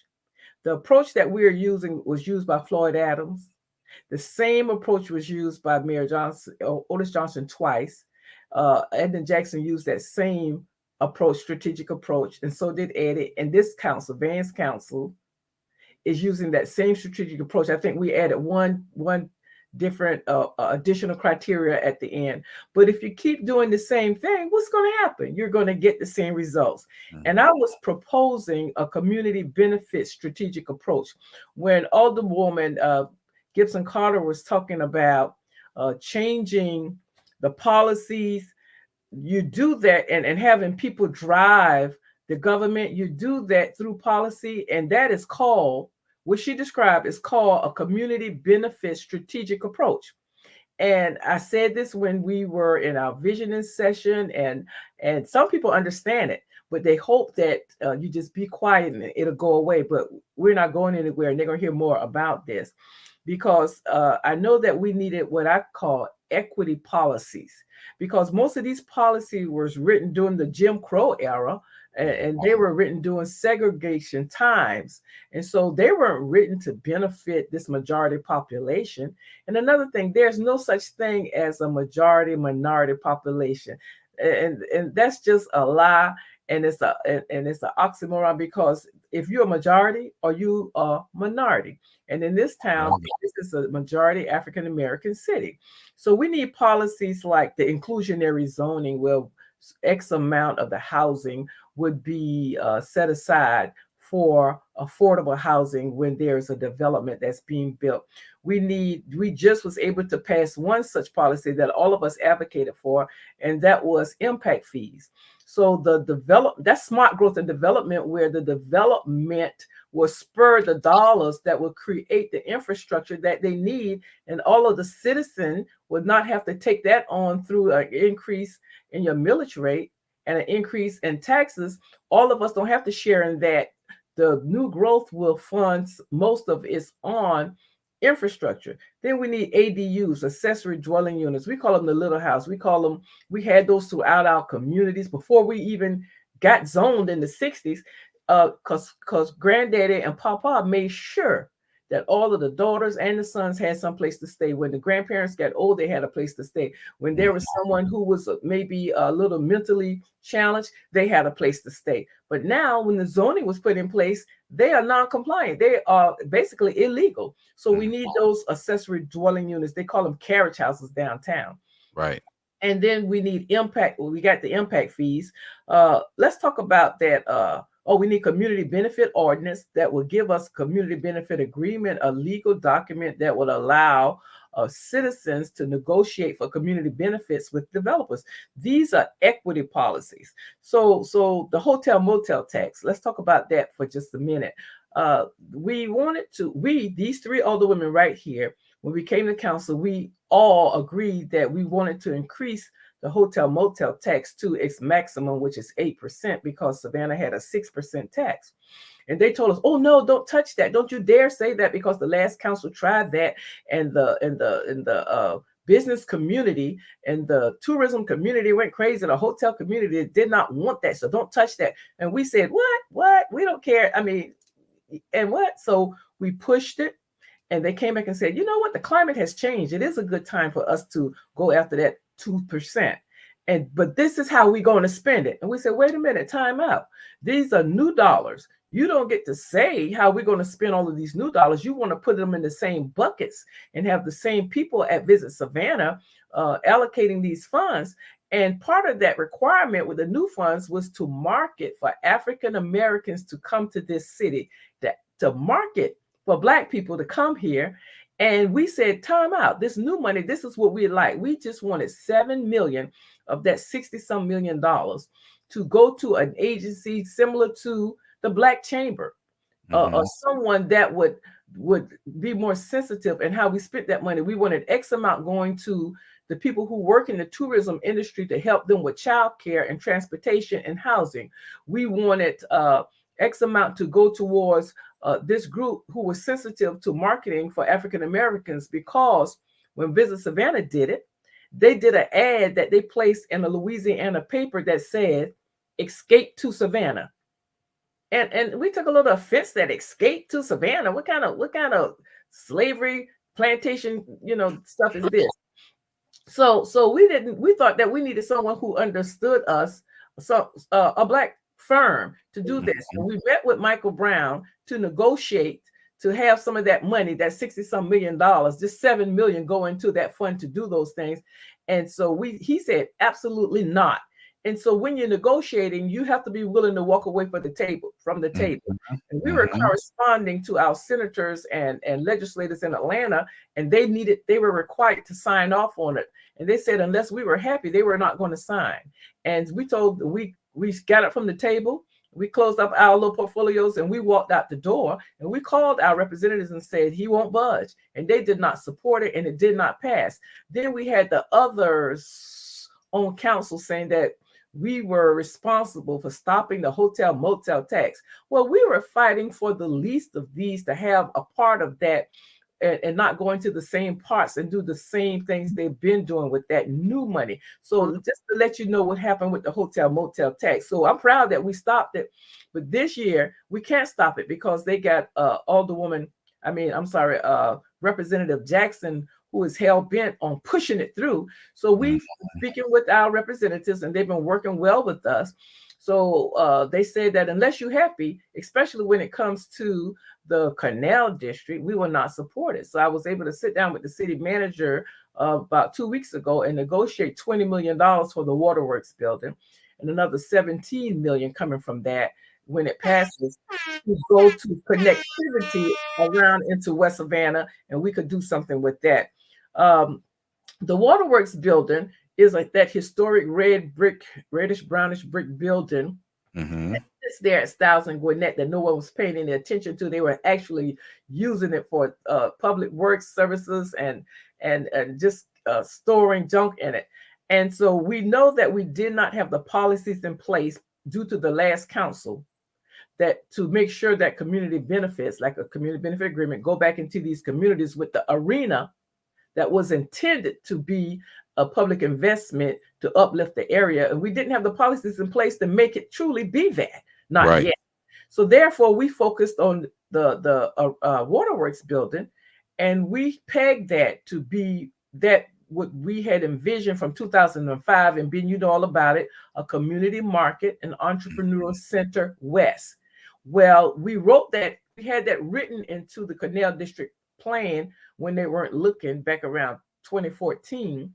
The approach that we are using was used by Floyd Adams. The same approach was used by Mayor Otis Johnson twice. Edmund Jackson used that same approach, strategic approach, and so did Eddie. And this council, Vance Council, is using that same strategic approach. I think we added one different additional criteria at the end. But if you keep doing the same thing, what's going to happen? You're going to get the same results. And I was proposing a community benefit strategic approach. When Alderwoman Gibson Carter was talking about changing the policies, you do that and having people drive the government, you do that through policy, and that is called, what she described is called a community benefit strategic approach. And I said this when we were in our visioning session, and some people understand it, but they hope that you just be quiet and it'll go away. But we're not going anywhere, and they're going to hear more about this, because I know that we needed what I call equity policies, because most of these policies was written during the Jim Crow era, and they were written during segregation times. And so they weren't written to benefit this majority population. And another thing, there's no such thing as a majority minority population. And that's just a lie. And it's an oxymoron, because if you're a majority or you are minority, and in this town, this is a majority African American city. So we need policies like the inclusionary zoning, where X amount of the housing would be set aside for affordable housing when there's a development that's being built. We just was able to pass one such policy that all of us advocated for, and that was impact fees. So that's smart growth and development, where the development will spur the dollars that will create the infrastructure that they need, and all of the citizens would not have to take that on through an increase in your millage rate and an increase in taxes. All of us don't have to share in that The new growth will fund most of it's on infrastructure. Then we need ADUs, accessory dwelling units. We call them the little house. We had those throughout our communities before we even got zoned in the 60s, because granddaddy and papa made sure that all of the daughters and the sons had some place to stay. When the grandparents got old, they had a place to stay. When there was someone who was maybe a little mentally challenged, they had a place to stay. But now when the zoning was put in place, they are non-compliant. They are basically illegal. So we need those accessory dwelling units. They call them carriage houses downtown. Right. And then we need impact. We got the impact fees. Let's talk about that. We need community benefit ordinance that will give us community benefit agreement, a legal document that will allow citizens to negotiate for community benefits with developers. These are equity policies. So the hotel motel tax, let's talk about that for just a minute. These three Alderwomen right here, when we came to council, we all agreed that we wanted to increase the hotel motel tax to its maximum, which is 8%, because Savannah had a 6% tax. And they told us, oh no, don't touch that. Don't you dare say that, because the last council tried that, and the business community and the tourism community went crazy. The hotel community did not want that. So don't touch that. And we said, what? We don't care. I mean, and what? So we pushed it. And they came back and said, you know what? The climate has changed. It is a good time for us to go after that 2%. But this is how we're going to spend it. And we said, wait a minute, time out. These are new dollars. You don't get to say how we're going to spend all of these new dollars. You want to put them in the same buckets and have the same people at Visit Savannah allocating these funds. And part of that requirement with the new funds was to market for African Americans to come to this city, to market for Black people to come here. And we said, time out, this new money, this is what we like. We just wanted $7 million of that $60-some million to go to an agency similar to the Black Chamber, or someone that would be more sensitive in how we spent that money. We wanted X amount going to the people who work in the tourism industry to help them with childcare and transportation and housing. We wanted X amount to go towards this group who was sensitive to marketing for African Americans, because when Visit Savannah did it, they did an ad that they placed in a Louisiana paper that said, "Escape to Savannah." And we took a little offense that escape to Savannah. What kind of slavery plantation, stuff is this? So we thought that we needed someone who understood us, a Black firm to do this. And we met with Michael Brown to negotiate to have some of that money, that $60-some million, just $7 million go into that fund to do those things. And so he said, absolutely not. And so when you're negotiating, you have to be willing to walk away from the table. And we were corresponding to our senators and legislators in Atlanta, and they were required to sign off on it. And they said, unless we were happy, they were not going to sign. And we got it from the table. We closed up our little portfolios and we walked out the door, and we called our representatives and said, he won't budge. And they did not support it, and it did not pass. Then we had the others on council saying that we were responsible for stopping the hotel motel tax. Well, we were fighting for the least of these to have a part of that, and not going to the same parts and do the same things they've been doing with that new money. So just to let you know what happened with the hotel motel tax. So I'm proud that we stopped it, but this year we can't stop it because they got Representative Jackson, who is hell bent on pushing it through. So we've been speaking with our representatives, and they've been working well with us. So they said that unless you're happy, especially when it comes to the Canal District, we will not support it. So I was able to sit down with the city manager about 2 weeks ago and negotiate $20 million for the Waterworks building, and another $17 million coming from that when it passes to go to connectivity around into West Savannah, and we could do something with that. The Waterworks building is like that historic reddish brownish brick building. It's there at Styles and Gwinnett that no one was paying any attention to. They were actually using it for public works services and just storing junk in it. And so we know that we did not have the policies in place due to the last council that to make sure that community benefits, like a community benefit agreement, go back into these communities with the arena that was intended to be a public investment to uplift the area. And we didn't have the policies in place to make it truly be that, not yet. So therefore, we focused on the waterworks building, and we pegged that to be that what we had envisioned from 2005, and Ben, you know all about it, a community market and entrepreneurial center west. Well, we wrote that, we had that written into the Canal District plan when they weren't looking back around 2014.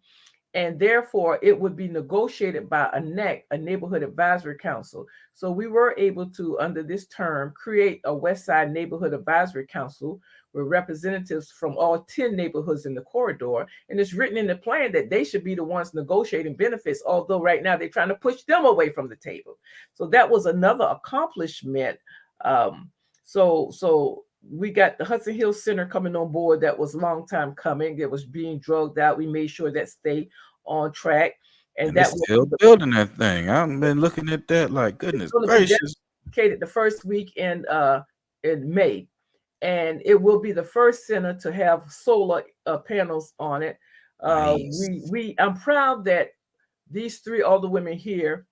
And therefore, it would be negotiated by a NAC, a Neighborhood Advisory Council. So we were able to, under this term, create a West Side Neighborhood Advisory Council with representatives from all 10 neighborhoods in the corridor. And it's written in the plan that they should be the ones negotiating benefits, although right now they're trying to push them away from the table. So that was another accomplishment. So we got the Hudson Hills Center coming on board. That was a long time coming. It was being drugged out. We made sure that stayed on track. And that was still building that thing. I've been looking at that like, goodness gracious. The first week in May. And it will be the first center to have solar panels on it. Nice. I'm proud that these three Alderwomen here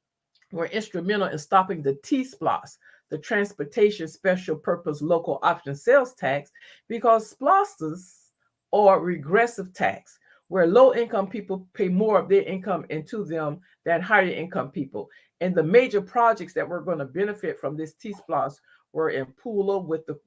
were instrumental in stopping the T-SPLOS, the Transportation Special Purpose Local Option Sales Tax, because SPLOSs are regressive tax, where low-income people pay more of their income into them than higher income people. And the major projects that were going to benefit from this T-SPLOS were in Pula with the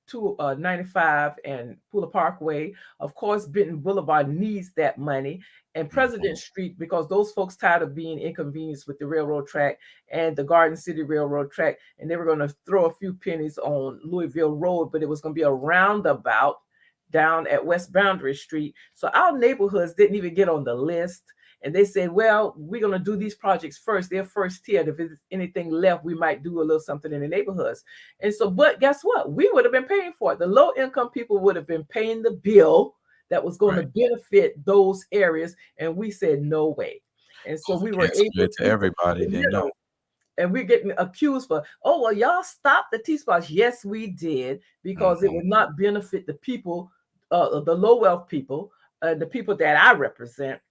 295 and Pula Parkway. Of course, Benton Boulevard needs that money, and President Street, because those folks tired of being inconvenienced with the railroad track and the Garden City Railroad track, and they were going to throw a few pennies on Louisville Road, but it was going to be a roundabout down at West Boundary Street. So our neighborhoods didn't even get on the list. And they said, well, we're going to do these projects first. They're first tier. If there's anything left, we might do a little something in the neighborhoods. And so, but guess what? We would have been paying for it. The low income people would have been paying the bill that was going to benefit those areas. And we said, no way. And so we were able to everybody. And we're getting accused for, oh, well, y'all stopped the T-SPLOS. Yes, we did, because it would not benefit the people, the low wealth people, the people that I represent.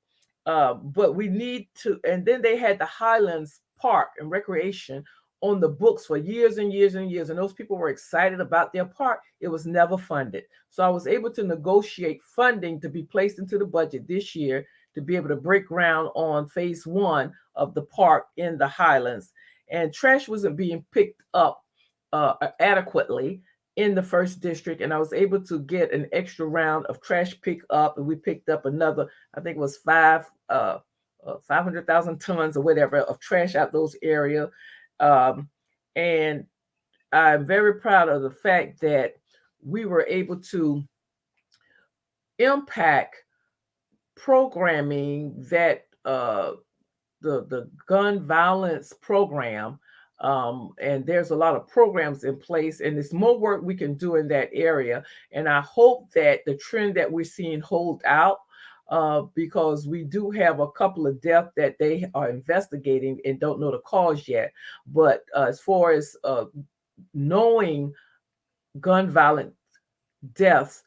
But we need to, and then they had the Highlands Park and Recreation on the books for years and years and years. And those people were excited about their park. It was never funded. So I was able to negotiate funding to be placed into the budget this year to be able to break ground on phase 1 of the park in the Highlands. And trash wasn't being picked up adequately in the first district, and I was able to get an extra round of trash pick up, and we picked up another, I think it was 500,000 tons or whatever of trash out those areas. And I'm very proud of the fact that we were able to impact programming that the gun violence program. And there's a lot of programs in place, and there's more work we can do in that area. And I hope that the trend that we're seeing hold out, because we do have a couple of deaths that they are investigating and don't know the cause yet. But as far as knowing gun violence deaths,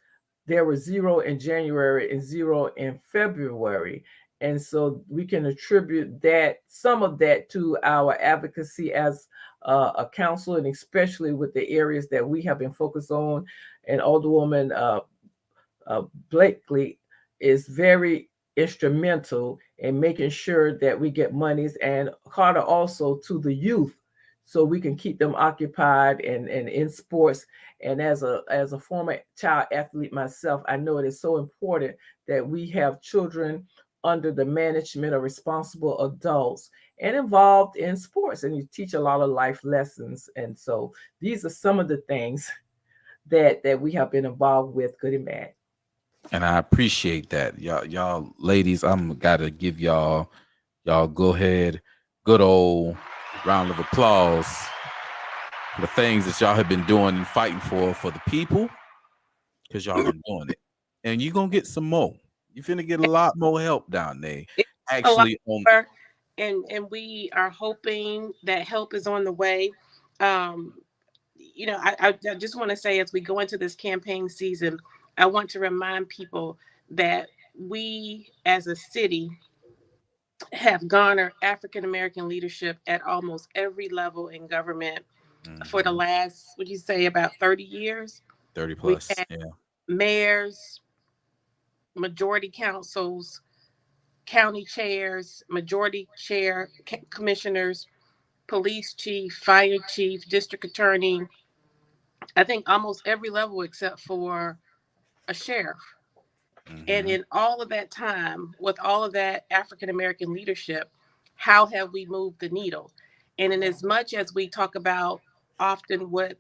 there were 0 in January and 0 in February. And so we can attribute that, some of that, to our advocacy as a council, and especially with the areas that we have been focused on. And Alderwoman Blakely is very instrumental in making sure that we get monies, and Carter also to the youth, so we can keep them occupied and in sports. And as a former child athlete myself, I know it is so important that we have children under the management of responsible adults and involved in sports, and you teach a lot of life lessons. And so these are some of the things that we have been involved with, good and bad. And I appreciate that. Y'all ladies, I'm gotta give y'all go ahead, good old round of applause for the things that y'all have been doing and fighting for the people, because y'all been doing it. And you're gonna get some more. You're finna get a lot more help down there. Actually, and we are hoping that help is on the way. you know, I just want to say, as we go into this campaign season, I want to remind people that we as a city have garnered African American leadership at almost every level in government for the last, would you say, about 30 years? 30 plus. Yeah. Mayors, majority councils, county chairs, majority chair commissioners, police chief, fire chief, district attorney. I think almost every level except for a sheriff. And in all of that time, with all of that African American leadership, how have we moved the needle? And in as much as we talk about often what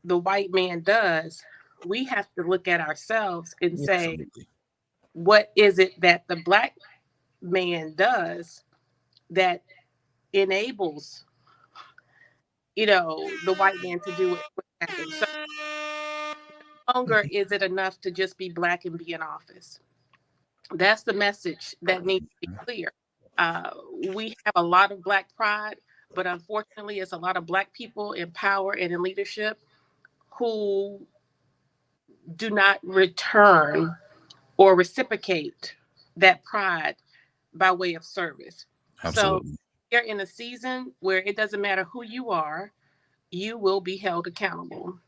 the white man does, we have to look at ourselves and say, what is it that the black man does that enables, you know, the white man to do what happens? So no longer is it enough to just be black and be in office. That's the message that needs to be clear. We have a lot of black pride, but unfortunately, it's a lot of black people in power and in leadership who do not return or reciprocate that pride by way of service. Absolutely. So you're in a season where it doesn't matter who you are, you will be held accountable.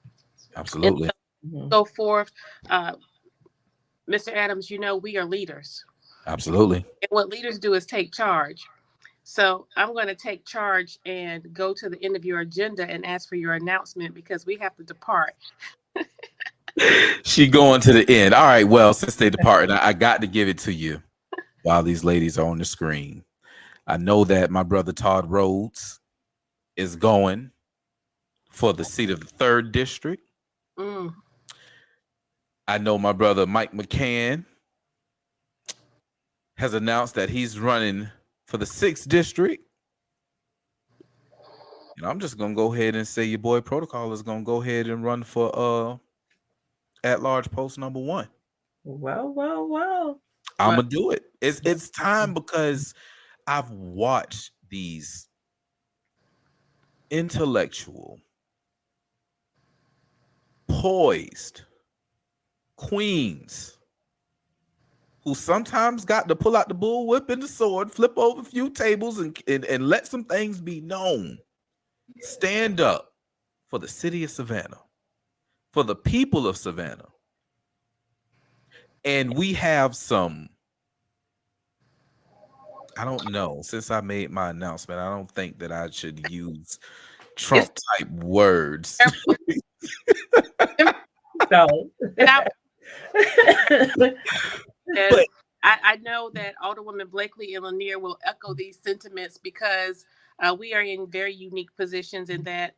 Absolutely. And so forth. Mr. Adams, you know, we are leaders. Absolutely. And what leaders do is take charge. So I'm going to take charge and go to the end of your agenda and ask for your announcement because we have to depart. She going to the end. All right. Well, since they departed, I got to give it to you while these ladies are on the screen. I know that my brother Todd Rhodes is going for the seat of the 3rd district. I know my brother Mike McCann has announced that he's running for the 6th district. And I'm just going to go ahead and say your boy Protocol is going to go ahead and run for at-large post number 1. Well. I'm going to do it. It's time because I've watched these intellectual, poised queens who sometimes got to pull out the bullwhip and the sword, flip over a few tables and let some things be known. Stand up for the city of Savannah, for the people of Savannah. And we have some, I don't know, since I made my announcement, I don't think that I should use Trump type words. No. And I know that Alderwomen Blakely and Lanier will echo these sentiments because we are in very unique positions in that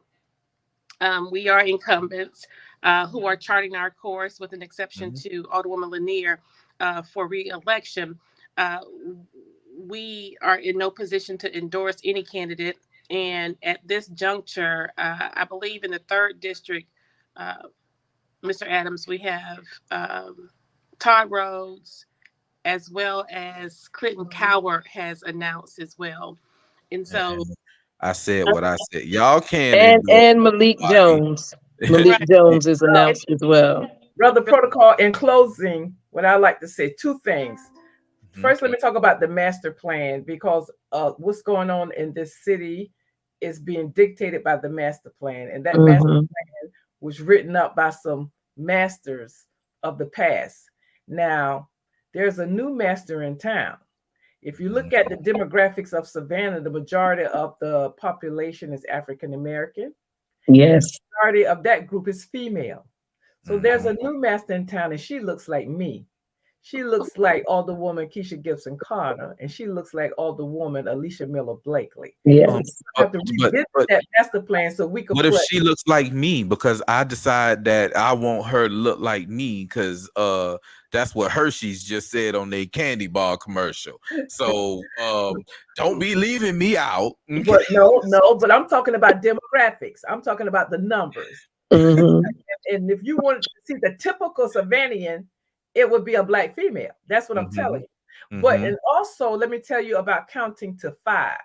we are incumbents who are charting our course, with an exception to Alderwoman Lanier for re-election. We are in no position to endorse any candidate. And at this juncture, I believe in the 3rd district, Mr. Adams, we have Todd Rhodes, as well as Clinton Coward has announced as well. And so I said what I said. Y'all can. And Malik Jones. Malik Jones is announced as well. Brother Protocol, in closing, what I like to say, 2 things. First, let me talk about the master plan, because what's going on in this city is being dictated by the master plan. And that master plan was written up by some masters of the past. Now, there's a new master in town. If you look at the demographics of Savannah, the majority of the population is African American. Yes. The majority of that group is female. So there's a new master in town, and she looks like me. She looks like Alderwoman Kesha Gibson Carter, and she looks like Alderwoman Alicia Miller Blakely. Yes. Have to revisit that master plan so we can. What if she looks like me? Because I decide that I want her to look like me, because that's what Hershey's just said on their candy bar commercial. So don't be leaving me out. But no, but I'm talking about demographics. I'm talking about the numbers. And if you wanted to see the typical Savannian, it would be a Black female. That's what I'm telling you. But and also, let me tell you about counting to 5.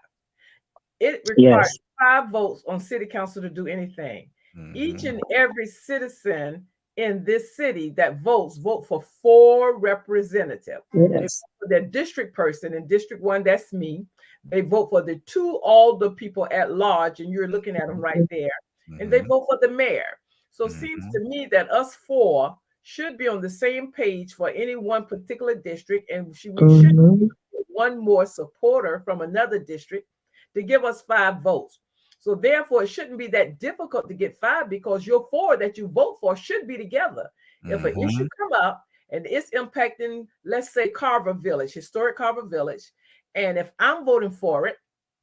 It requires 5 votes on city council to do anything. Each and every citizen in this city that vote for 4 representatives. Yes. They vote for their district person. In District 1, that's me. They vote for the 2 alder people at large, and you're looking at them right there. And they vote for the mayor. So it seems to me that us 4 should be on the same page for any one particular district, and we should one more supporter from another district to give us 5 votes. So therefore, it shouldn't be that difficult to get 5 because your 4 that you vote for should be together. If an issue come up and it's impacting, let's say, Carver Village, historic Carver Village, and if I'm voting for it,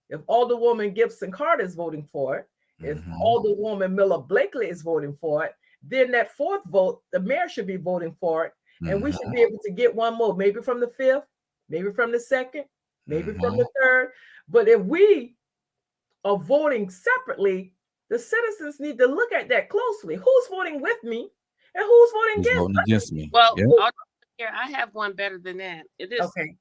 if Alderwoman Gibson Carter is voting for it, if Alderwoman Miller Blakely is voting for it, then that 4th vote, the mayor should be voting for it, and we should be able to get one more, maybe from the 5th, maybe from the 2nd, maybe from the 3rd. But if we are voting separately, the citizens need to look at that closely. Who's voting with me and who's voting against me? Well, here I have one better than that. It is okay.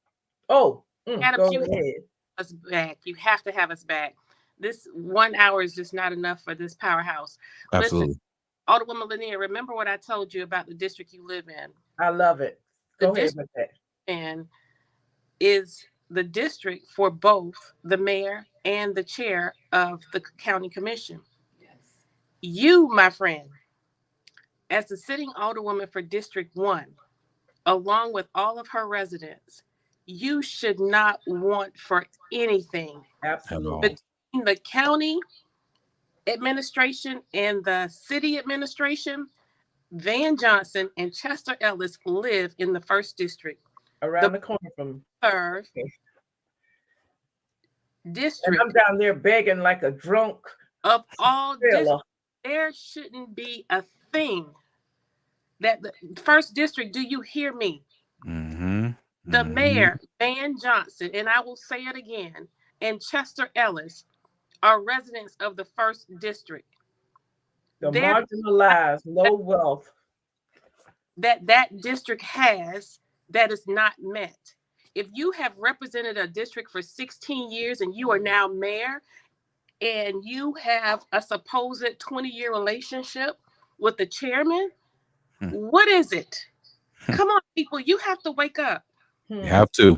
Oh, Adam, you have us back. You have to have us back. This 1 hour is just not enough for this powerhouse. Absolutely. Listen, Alderwoman Lanier, remember what I told you about the district you live in? I love it. Go ahead with that. And is the district for both the mayor and the chair of the county commission. Yes. You, my friend, as the sitting alderwoman for District 1, along with all of her residents, you should not want for anything. Absolutely. Between the county administration and the city administration, Van Johnson and Chester Ellis live in the 1st district. Around the corner from third district. And I'm down there begging like a drunk. Of all districts, there shouldn't be a thing that the 1st district, do you hear me? The mayor, Van Johnson, and I will say it again, and Chester Ellis are residents of the 1st district. The marginalized, low wealth that district has, that is not met. If you have represented a district for 16 years and you are now mayor and you have a supposed 20-year relationship with the chairman, what is it? Come on, people, you have to wake up. You have to.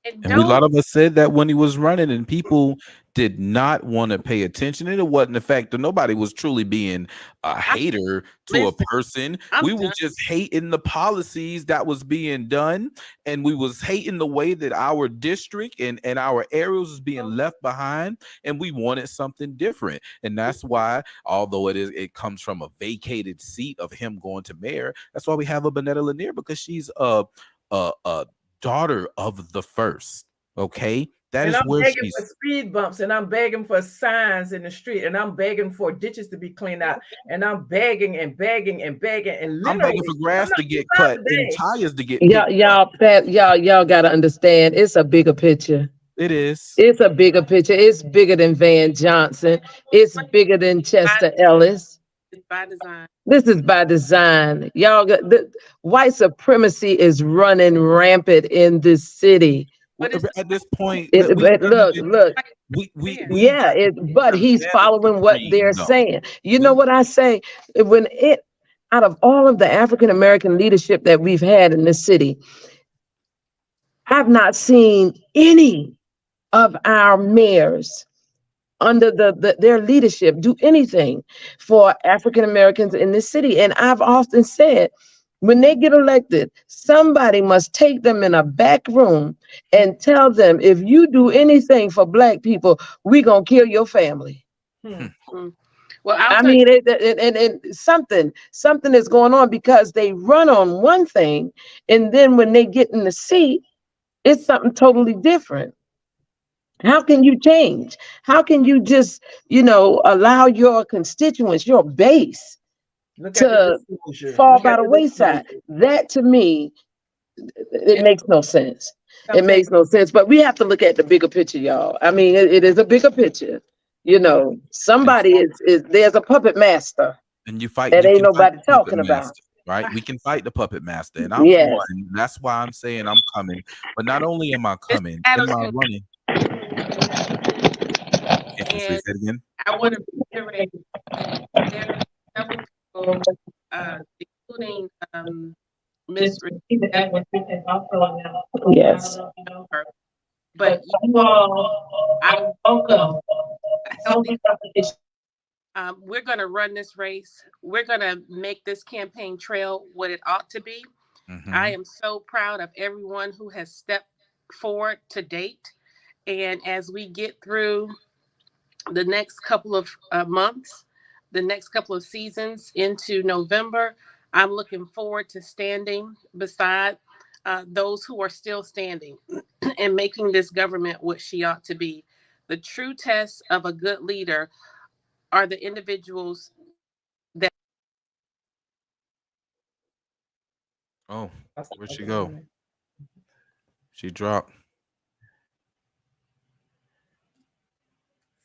And a lot of us said that when he was running, and people did not want to pay attention. And it wasn't the fact that nobody was truly being a hater to a person. We were just hating the policies that was being done, and we was hating the way that our district and our areas was being left behind, and we wanted something different. And that's why, although it comes from a vacated seat of him going to mayor, that's why we have a Bernetta Lanier, because she's a daughter of the 1st. Okay, that is where she's. I'm begging for speed bumps, and I'm begging for signs in the street, and I'm begging for ditches to be cleaned out, and I'm begging and begging and begging, and I'm begging for grass to get cut and tires to get. Y'all got to understand. It's a bigger picture. It is. It's a bigger picture. It's bigger than Van Johnson. It's bigger than Chester Ellis. It's by design. This is by design. Y'all got the white supremacy is running rampant in this city. But at this point, but he's following what they're saying. You know what I say? Out of all of the African American leadership that we've had in this city, I've not seen any of our mayors under their leadership do anything for African Americans in this city. And I've often said, when they get elected, somebody must take them in a back room and tell them, if you do anything for Black people, we're going to kill your family. Well, I mean, something is going on, because they run on one thing, and then when they get in the seat, it's something totally different. How can you change? How can you just, allow your constituents, your base, to fall by the wayside? That, to me, it makes no sense. It makes no sense. But we have to look at the bigger picture, y'all. I mean, it is a bigger picture. Somebody there's a puppet master, and you fight. That ain't nobody talking about. Right, we can fight the puppet master, and I'm one. That's why I'm saying I'm coming. But not only am I coming, am I running? Can you say that again? I want to reiterate, including Miss Rashida was also announced. Yes. But you all, I welcome a healthy competition. We're going to run this race. We're going to make this campaign trail what it ought to be. I am so proud of everyone who has stepped forward to date. And as we get through the next couple of months, the next couple of seasons into November, I'm looking forward to standing beside those who are still standing and making this government what she ought to be. The true test of a good leader are the individuals that. Oh, where'd she go? She dropped.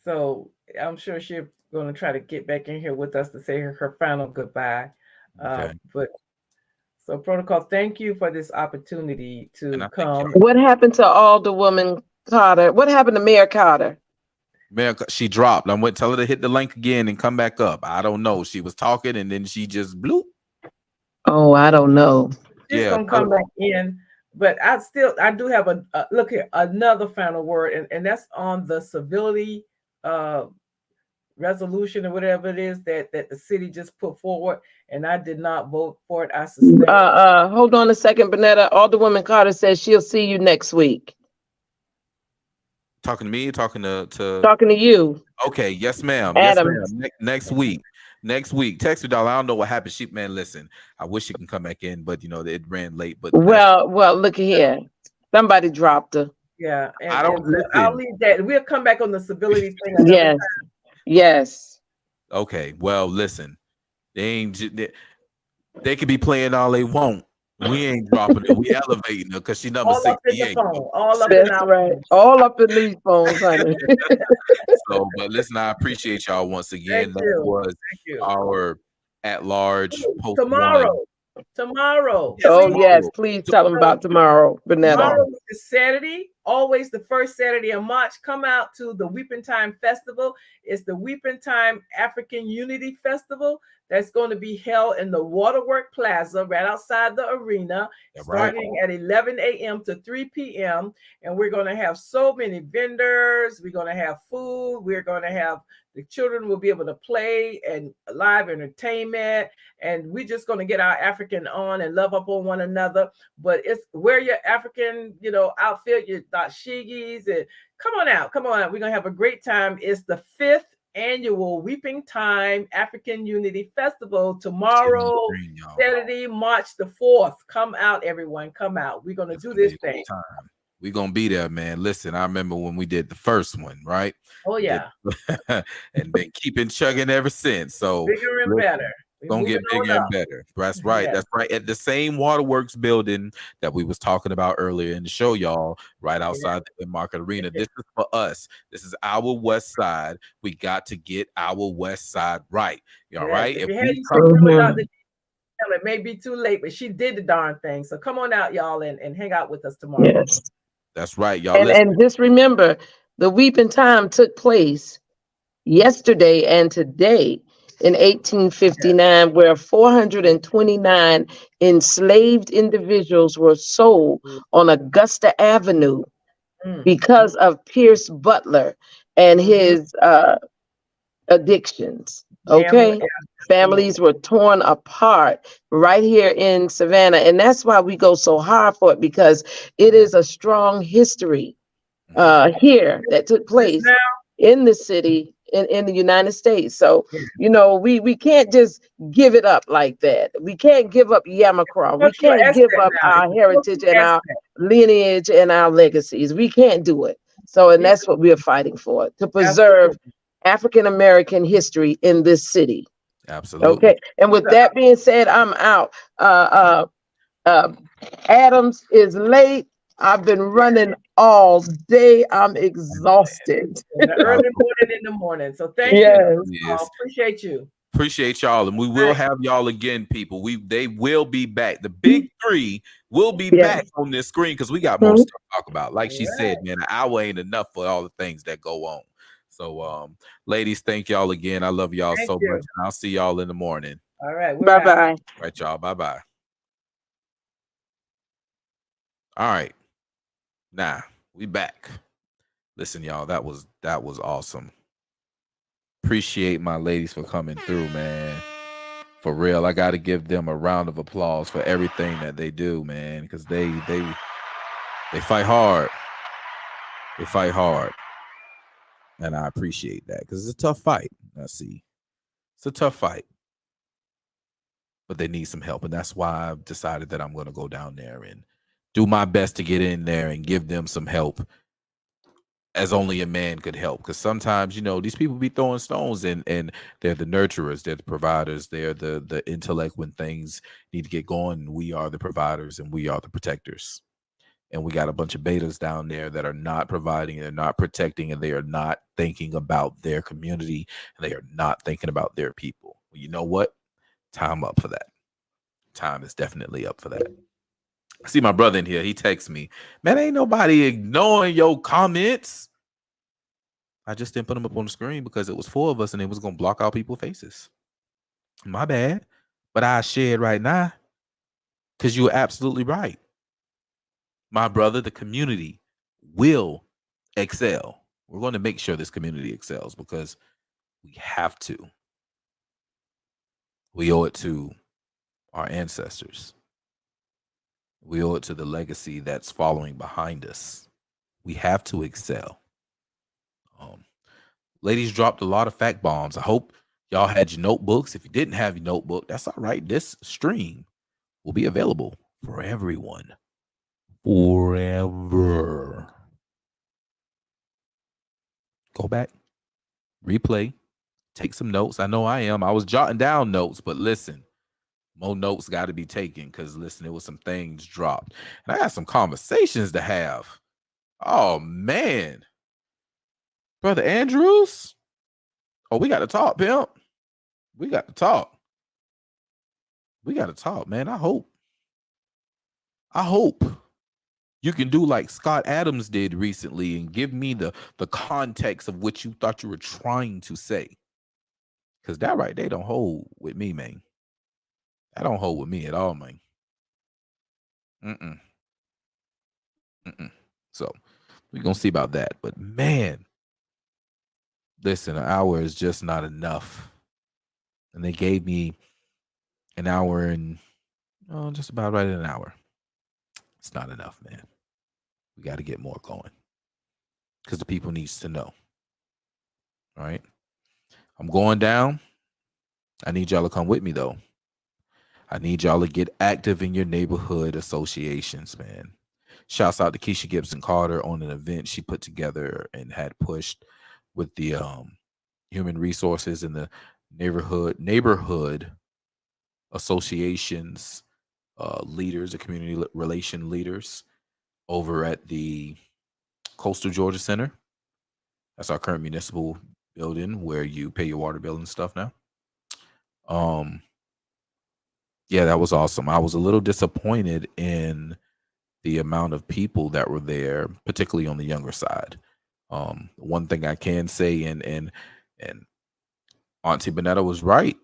So I'm sure she's going to try to get back in here with us to say her final goodbye. Okay. But so protocol, thank you for this opportunity to come. What happened to Alderwoman Carter? What happened to Mayor Carter? Man, she dropped. I went tell her to hit the link again and come back up. I don't know. She was talking and then she just bloop. Oh, I don't know. She's gonna come back in, but I do have a look here, another final word, and that's on the civility resolution or whatever it is that the city just put forward, and I did not vote for it. I suspect. Hold on a second, Bernetta. Alderwoman Carter says she'll see you next week. Talking to me, talking to you. Okay, yes, ma'am. Adam. Yes, ma'am. Next week. Next week. Text me, darling. I don't know what happened. Man, listen. I wish she can come back in, but it ran late. But well, look here. Somebody dropped her. Yeah, and, I don't listen. I'll leave that. We'll come back on the civility thing. Yes. Yes. Okay. Well, listen. They could be playing all they want. We ain't dropping it. We elevating her because she number 68. All up That's right. All up in these phones, honey. So, but listen, I appreciate y'all once again. That was our at-large post Tomorrow. Oh, yes. Please tell them about tomorrow, Bernetta. Tomorrow is Saturday, always the first Saturday of March. Come out to the Weeping Time Festival. It's the Weeping Time African Unity Festival that's going to be held in the Waterwork Plaza right outside the arena, starting at 11 a.m. to 3 p.m. And we're going to have so many vendors. We're going to have food. We're going to have the children will be able to play and live entertainment. And we're just going to get our African on and love up on one another. But it's wear your African, outfit, your dashigis, and come on out. We're going to have a great time. It's the 5th annual Weeping Time African Unity Festival tomorrow, Saturday, March the 4th. Come out, everyone. Come out. We're going to do this thing. We're going to be there, man. Listen, I remember when we did the first one, right? Oh, yeah. And been keeping chugging ever since. So bigger and better. Gonna get bigger and better. That's right. That's right. At the same Waterworks building that we was talking about earlier in the show, y'all, right outside the Market Arena. This is for us. This is our West Side. We got to get our West Side right. All right. If it may be too late, but she did the darn thing. So come on out, y'all, and hang out with us tomorrow. Yes. That's right, y'all. And just remember, the Weeping Time took place yesterday and today. In 1859, where 429 enslaved individuals were sold on Augusta Avenue because of Pierce Butler and his addictions. Okay, families were torn apart right here in Savannah, and that's why we go so hard for it, because it is a strong history here that took place in the city. In the United States. So, we can't just give it up like that. We can't give up Yamacraw. We can't give up our heritage and our lineage and our legacies. We can't do it. So, and that's what we're fighting for, to preserve African-American history in this city. Absolutely. Okay. And with that being said, I'm out. Adams is late. I've been running all day. I'm exhausted. Early morning in the morning. So thank you. Yes. Appreciate you. Appreciate y'all. And we will have y'all again, people. They will be back. The big three will be back on this screen because we got more stuff to talk about. Like she said, man, an hour ain't enough for all the things that go on. So ladies, thank y'all again. I love y'all so much. And I'll see y'all in the morning. All right. Bye-bye. All right, y'all. Bye-bye. All right. Nah, we back. Listen, y'all, that was awesome. Appreciate my ladies for coming through, man. For real, I got to give them a round of applause for everything that they do, man, because they fight hard. They fight hard, and I appreciate that because it's a tough fight. I see, it's a tough fight, but they need some help, and that's why I've decided that I'm going to go down there and do my best to get in there and give them some help, as only a man could help. Because sometimes, you know, these people be throwing stones, and they're the nurturers, they're the providers, they're the intellect when things need to get going. We are the providers and we are the protectors. And we got a bunch of betas down there that are not providing, they're not protecting, and they are not thinking about their community, and they are not thinking about their people. Well, you know what? Time up for that. Time is definitely up for that. I see my brother in here. He texts me, man, ain't nobody ignoring your comments. I just didn't put them up on the screen because it was 4 of us and it was going to block out people's faces. My bad. But I shared right now because you're absolutely right. My brother, the community will excel. We're going to make sure this community excels because we have to. We owe it to our ancestors. We owe it to the legacy that's following behind us. We have to excel. Ladies dropped a lot of fact bombs. I hope y'all had your notebooks. If you didn't have your notebook, that's all right. This stream will be available for everyone. Forever. Go back, replay, take some notes. I know I am. I was jotting down notes, but listen, more notes got to be taken because, listen, there was some things dropped. And I got some conversations to have. Oh, man. Brother Andrews? Oh, we got to talk, pimp. We got to talk. We got to talk, man. I hope you can do like Scott Adams did recently and give me the context of what you thought you were trying to say. Because that right there don't hold with me, man. That don't hold with me at all, man. So we're going to see about that. But, man, listen, an hour is just not enough. And they gave me an hour and just about right in an hour. It's not enough, man. We got to get more going because the people needs to know. All right. I'm going down. I need y'all to come with me, though. I need y'all to get active in your neighborhood associations, man. Shouts out to Kesha Gibson Carter on an event she put together and had pushed with the human resources and the neighborhood associations leaders, the community relation leaders over at the Coastal Georgia Center. That's our current municipal building where you pay your water bill and stuff now. Yeah, that was awesome. I was a little disappointed in the amount of people that were there, particularly on the younger side. One thing I can say, and Auntie Bernetta was right.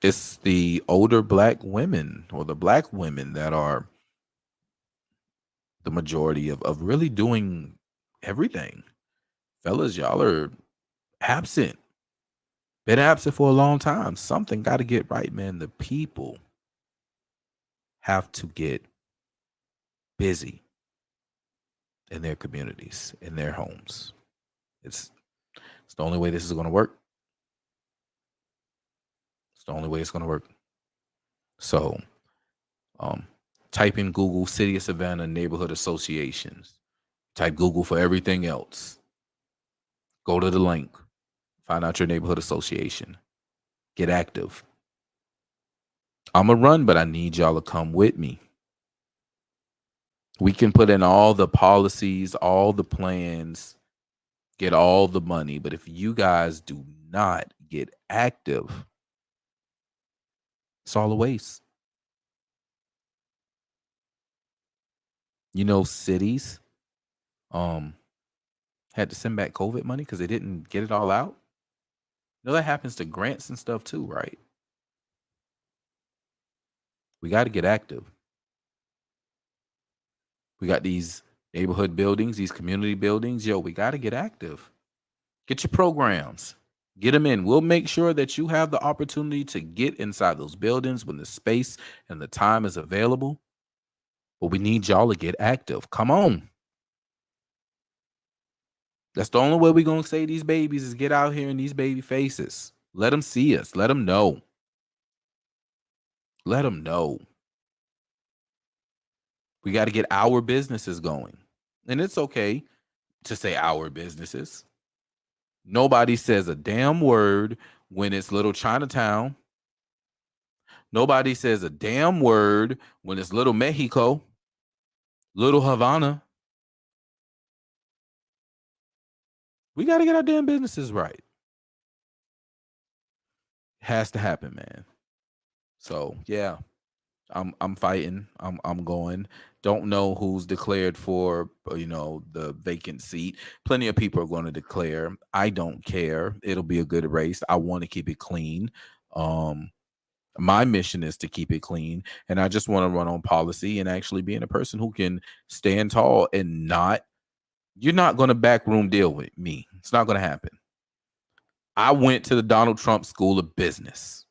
It's the older Black women or the Black women that are the majority of really doing everything. Fellas, y'all are absent. Been absent for a long time. Something got to get right, man. The people have to get busy in their communities, in their homes. It's the only way this is going to work. It's the only way it's going to work. So, type in Google City of Savannah Neighborhood Associations. Type Google for everything else. Go to the link. Find out your neighborhood association. Get active. I'm going to run, but I need y'all to come with me. We can put in all the policies, all the plans, get all the money. But if you guys do not get active, it's all a waste. You know, cities had to send back COVID money because they didn't get it all out. that happens to grants and stuff too, right? We got to get active. We got these neighborhood buildings, these community buildings. Yo, we got to get active. Get your programs. Get them in. We'll make sure that you have the opportunity to get inside those buildings when the space and the time is available. But we need y'all to get active. Come on. That's the only way we're going to save these babies is get out here in these baby faces. Let them see us. Let them know. Let them know. We got to get our businesses going. And it's okay to say our businesses. Nobody says a damn word when it's Little Chinatown. Nobody says a damn word when it's Little Mexico, Little Havana. We got to get our damn businesses right. It has to happen, man. So, yeah. I'm fighting. I'm going. Don't know who's declared for, the vacant seat. Plenty of people are going to declare. I don't care. It'll be a good race. I want to keep it clean. My mission is to keep it clean, and I just want to run on policy and actually being a person who can stand tall and you're not going to backroom deal with me. It's not going to happen. I went to the Donald Trump School of Business.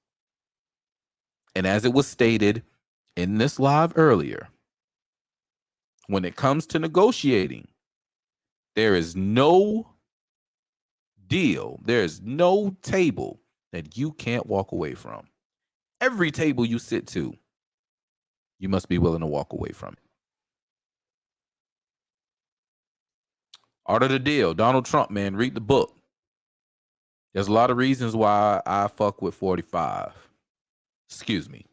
And as it was stated in this live earlier, when it comes to negotiating, there is no deal, there is no table that you can't walk away from. Every table you sit to, you must be willing to walk away from it. Art of the Deal, Donald Trump, man, read the book. There's a lot of reasons why I fuck with 45. Excuse me.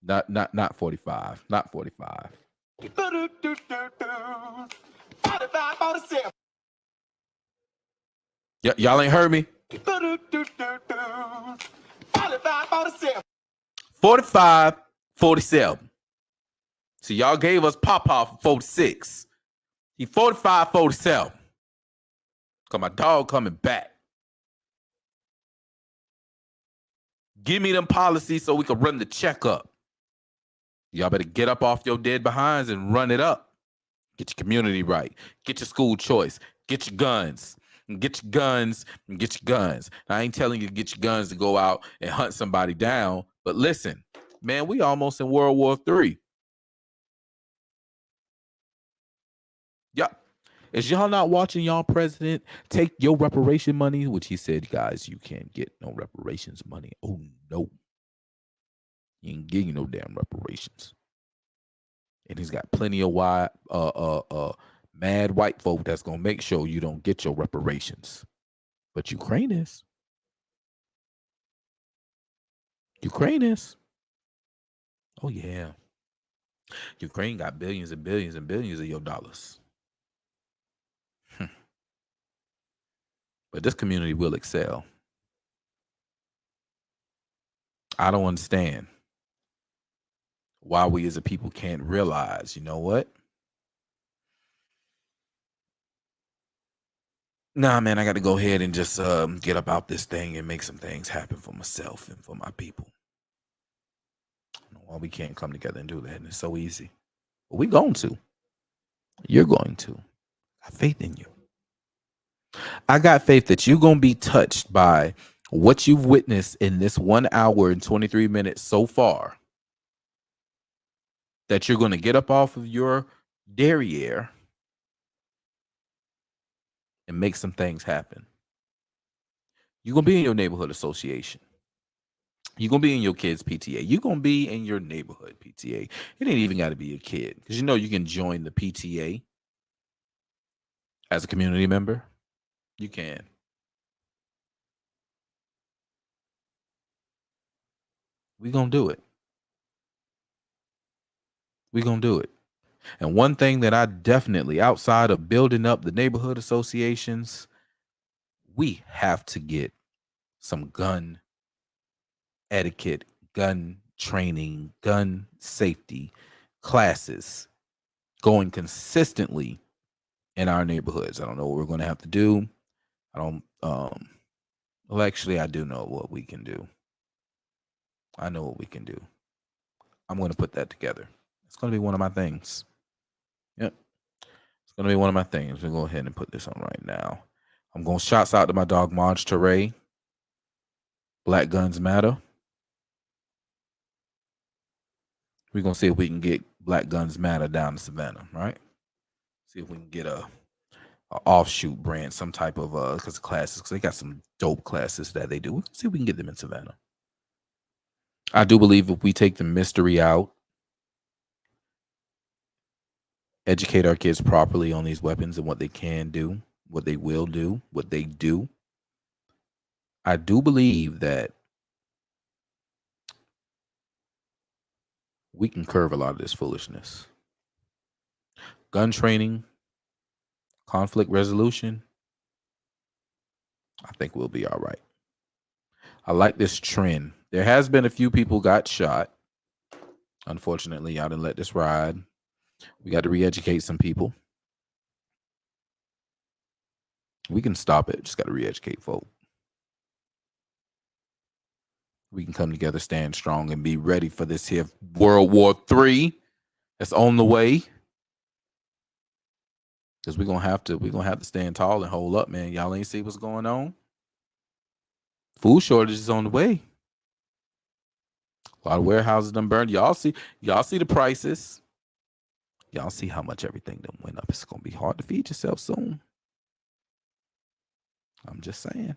Not 45. Not 45. Y'all ain't heard me? 45, 47. So y'all gave us Pawpaw for 46. He 45, 47. Cause my dog coming back. Give me them policies so we can run the checkup. Y'all better get up off your dead behinds and run it up. Get your community right. Get your school choice. Get your guns. Get your guns and get your guns. Now, I ain't telling you to get your guns to go out and hunt somebody down. But listen, man, we almost in World War III. Yeah. Is y'all not watching y'all president take your reparation money? Which he said, guys, you can't get no reparations money. Oh, no. He ain't getting no damn reparations. And he's got plenty of mad white folk that's going to make sure you don't get your reparations. But Ukraine is. Oh, yeah. Ukraine got billions and billions and billions of your dollars. But this community will excel. I don't understand why we as a people can't realize, you know what? Nah, man, I got to go ahead and just get about this thing and make some things happen for myself and for my people. I don't know why we can't come together and do that. And it's so easy. But we're going to. You're going to. I have faith in you. I got faith that you're going to be touched by what you've witnessed in this 1 hour and 23 minutes so far. That you're going to get up off of your derriere and make some things happen. You're going to be in your neighborhood association. You're going to be in your kids' PTA. You're going to be in your neighborhood PTA. It ain't even got to be a kid. Because you can join the PTA as a community member. You can. We're going to do it. We're going to do it. And one thing that I definitely, outside of building up the neighborhood associations, we have to get some gun etiquette, gun training, gun safety classes going consistently in our neighborhoods. I don't know what we're going to have to do. Well, actually, I do know what we can do. I know what we can do. I'm going to put that together. It's going to be one of my things. Yep. It's going to be one of my things. We'll go ahead and put this on right now. I'm going to shouts out to my dog, Marge Teray. Black Guns Matter. We're going to see if we can get Black Guns Matter down to Savannah, right? See if we can get a offshoot brand, some type of, because classes, because they got some dope classes that they do. We'll see if we can get them in Savannah. I do believe if we take the mystery out, educate our kids properly on these weapons and what they can do, what they will do, what they do, I do believe that we can curve a lot of this foolishness. Gun training, conflict resolution, I think we'll be all right. I like this trend. There has been a few people got shot. Unfortunately, y'all didn't let this ride. We got to re-educate some people. We can stop it. Just got to re-educate folk. We can come together, stand strong, and be ready for this here World War III that's on the way. Because we're gonna have to stand tall and hold up, man. Y'all ain't see what's going on. Food shortage is on the way. A lot of warehouses done burned. Y'all see the prices. Y'all see how much everything done went up. It's gonna be hard to feed yourself soon. I'm just saying.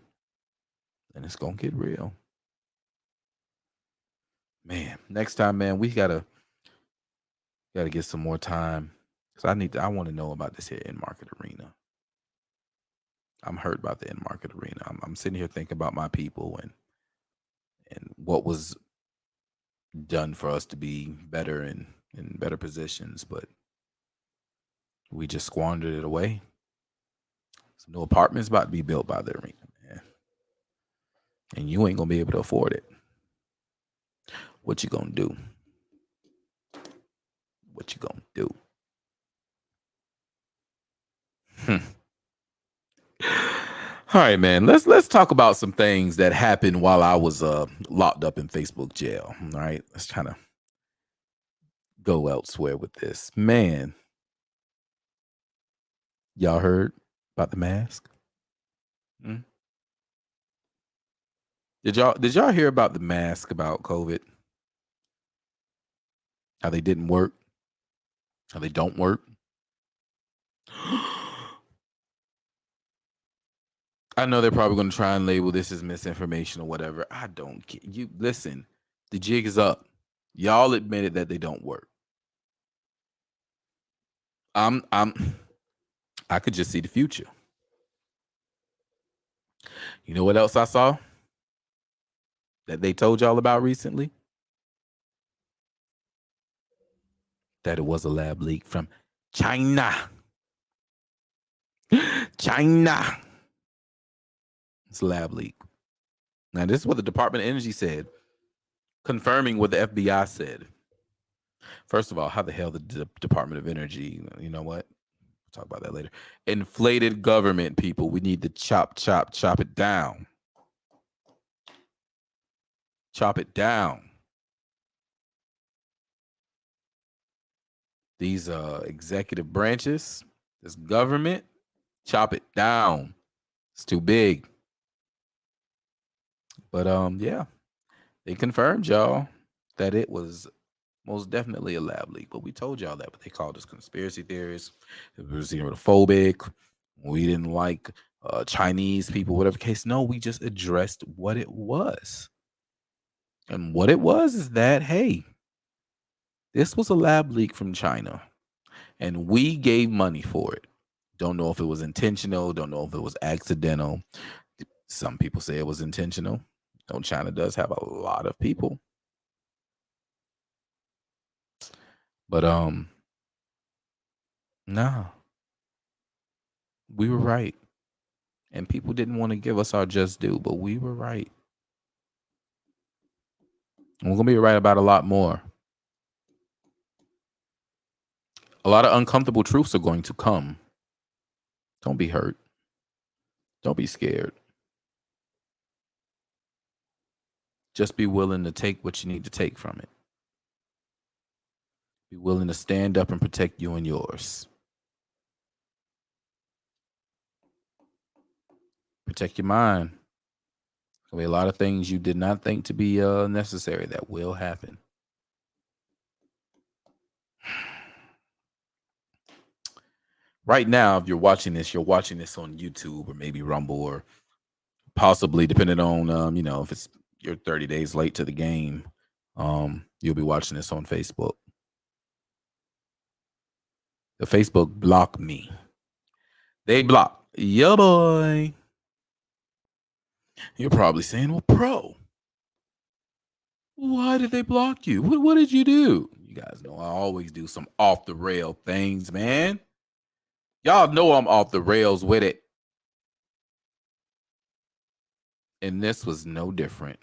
And it's gonna get real. Man, next time, man, we gotta get some more time. Because I want to know about this here in-market arena. I'm hurt about the in-market arena. I'm sitting here thinking about my people and what was done for us to be better and in better positions, but we just squandered it away. Some new apartments about to be built by the arena, man. And you ain't gonna be able to afford it. What you gonna do? What you gonna do? All right, man. Let's talk about some things that happened while I was locked up in Facebook jail. All right, let's try to go elsewhere with this. Man, y'all heard about the mask? Did y'all hear about the mask about COVID? How they didn't work? How they don't work? I know they're probably going to try and label this as misinformation or whatever. I don't care. You listen, the jig is up. Y'all admitted that they don't work. I could just see the future. You know what else I saw that they told y'all about recently? That it was a lab leak from China. China. It's a lab leak. Now, this is what the Department of Energy said, confirming what the FBI said. First of all, how the hell the Department of Energy, you know what? We'll talk about that later. Inflated government, people. We need to chop it down. Chop it down. These executive branches, this government, chop it down. It's too big. But yeah, they confirmed, y'all, that it was most definitely a lab leak. But we told y'all that, but they called us conspiracy theorists. It was xenophobic. We didn't like Chinese people, whatever case. No, we just addressed what it was. And what it was is that, hey, this was a lab leak from China, and we gave money for it. Don't know if it was intentional. Don't know if it was accidental. Some people say it was intentional. No, China does have a lot of people. But nah. We were right. And people didn't want to give us our just due, but we were right. And we're going to be right about a lot more. A lot of uncomfortable truths are going to come. Don't be hurt. Don't be scared. Just be willing to take what you need to take from it. Be willing to stand up and protect you and yours. Protect your mind. There'll be a lot of things you did not think to be necessary that will happen. Right now, if you're watching this on YouTube or maybe Rumble or possibly, depending on if it's you're 30 days late to the game, you'll be watching this on Facebook. The Facebook blocked me. They blocked. Yeah, boy. You're probably saying, well, Pro, why did they block you? What did you do? You guys know I always do some off the rail things, man. Y'all know I'm off the rails with it. And this was no different.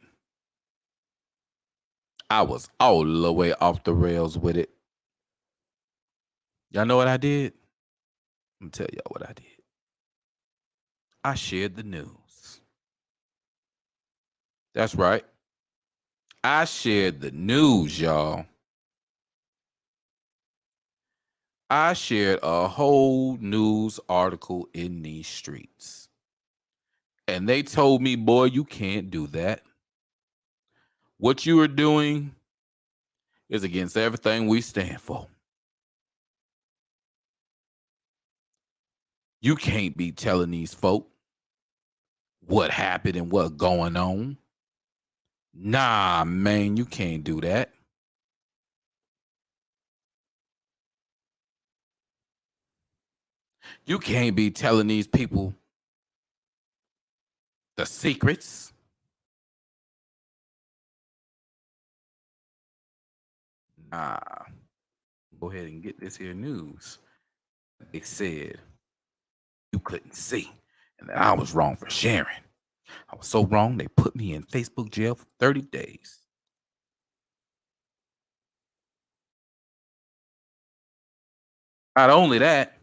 I was all the way off the rails with it. Y'all know what I did? I'm gonna tell y'all what I did. I shared the news. That's right. I shared the news, y'all. I shared a whole news article in these streets. And they told me, boy, you can't do that. What you are doing is against everything we stand for. You can't be telling these folk what happened and what's going on. Nah, man, you can't do that. You can't be telling these people the secrets. Nah. Go ahead and get this here news. They said you couldn't see and that I was wrong for sharing. I was so wrong, they put me in Facebook jail for 30 days. Not only that,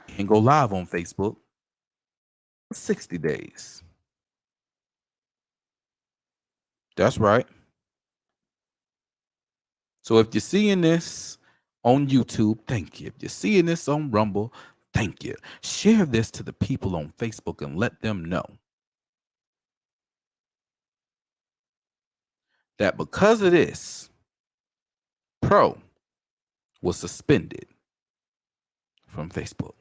you can go live on Facebook for 60 days. That's right. So if you're seeing this on YouTube, thank you. If you're seeing this on Rumble, thank you. Share this to the people on Facebook and let them know that because of this, Pro was suspended from Facebook.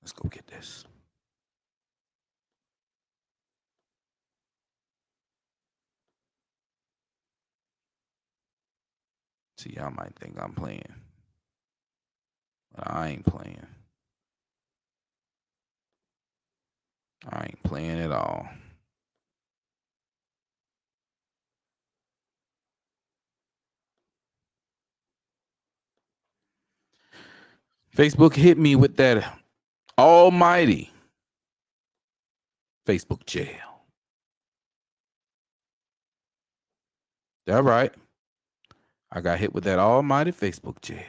Let's go get this. See, y'all might think I'm playing, but I ain't playing. I ain't playing at all. Facebook hit me with that almighty Facebook jail. That right. I got hit with that almighty Facebook jail.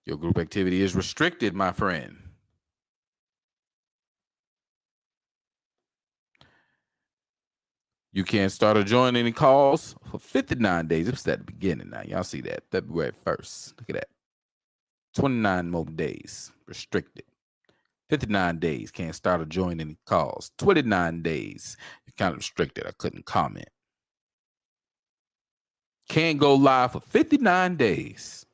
Your group activity is restricted, my friend. You can't start or join any calls for 59 days. It's at the beginning now. Y'all see that? February 1st. Look at that. 29 more days. Restricted. 59 days. Can't start or join any calls. 29 days. You're kind of restricted. I couldn't comment. Can't go live for 59 days.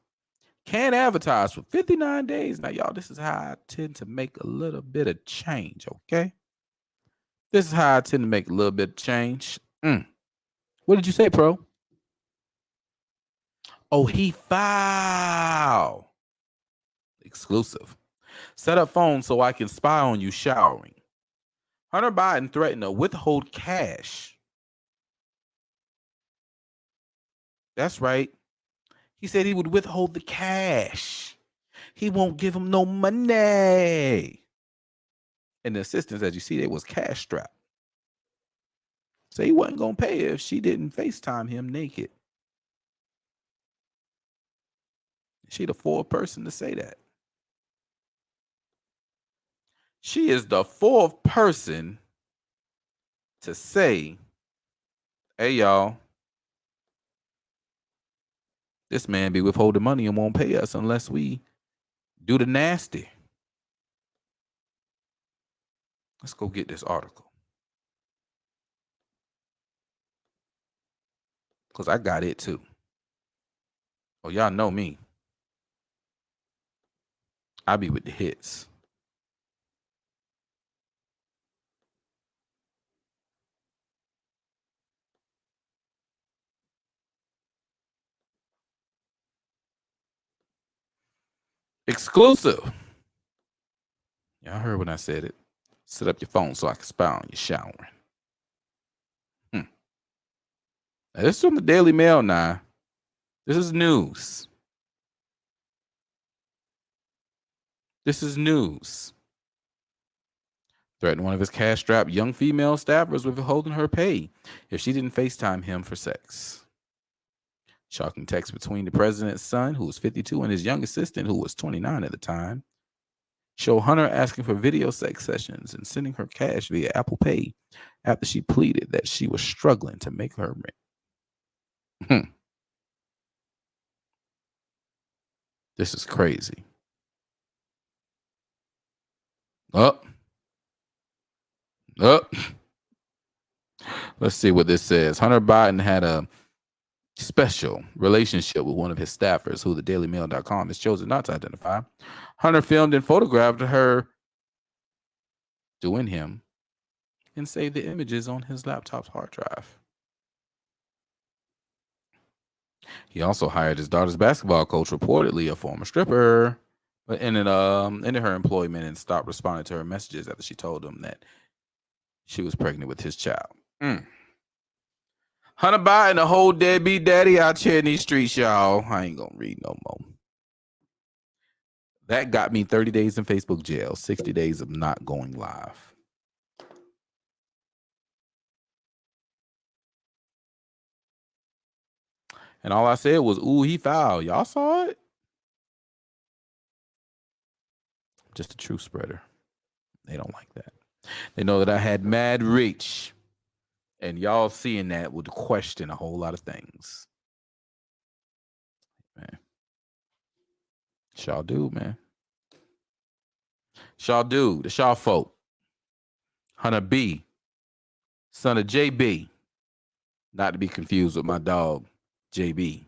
Can't advertise for 59 days. Now, y'all, this is how I tend to make a little bit of change, okay? This is how I tend to make a little bit of change. What did you say, Pro? Oh, he filed. Exclusive. Set up phone so I can spy on you showering. Hunter Biden threatened to withhold cash. That's right. He said he would withhold the cash. He won't give him no money. And the assistants, as you see, they was cash strapped. So he wasn't going to pay her if she didn't FaceTime him naked. She the fourth person to say that. She is the fourth person to say, hey, y'all, this man be withholding money and won't pay us unless we do the nasty. Let's go get this article. Because I got it too. Oh, y'all know me. I be with the hits. Exclusive. Y'all heard when I said it. Set up your phone so I can spy on you showering. Now, this is from the Daily Mail now. This is news. This is news. Threatened one of his cash-strapped young female staffers with withholding her pay if she didn't FaceTime him for sex. Shocking text between the president's son, who was 52, and his young assistant, who was 29 at the time, show Hunter asking for video sex sessions and sending her cash via Apple Pay after she pleaded that she was struggling to make her rent. This is crazy. Up. Let's see what this says. Hunter Biden had a special relationship with one of his staffers, who the dailymail.com has chosen not to identify. Hunter filmed and photographed her doing him and saved the images on his laptop's hard drive. He also hired his daughter's basketball coach, reportedly a former stripper, but ended her employment and stopped responding to her messages after she told him that she was pregnant with his child. Hunter Biden, a whole deadbeat daddy out here in these streets, y'all. I ain't gonna read no more. That got me 30 days in Facebook jail, 60 days of not going live. And all I said was, ooh, he foul. Y'all saw it? Just a truth spreader. They don't like that. They know that I had mad reach. And y'all seeing that would question a whole lot of things. Man. Y'all do, man. Y'all do. That's y'all folk. Hunter B, son of JB. Not to be confused with my dog, JB.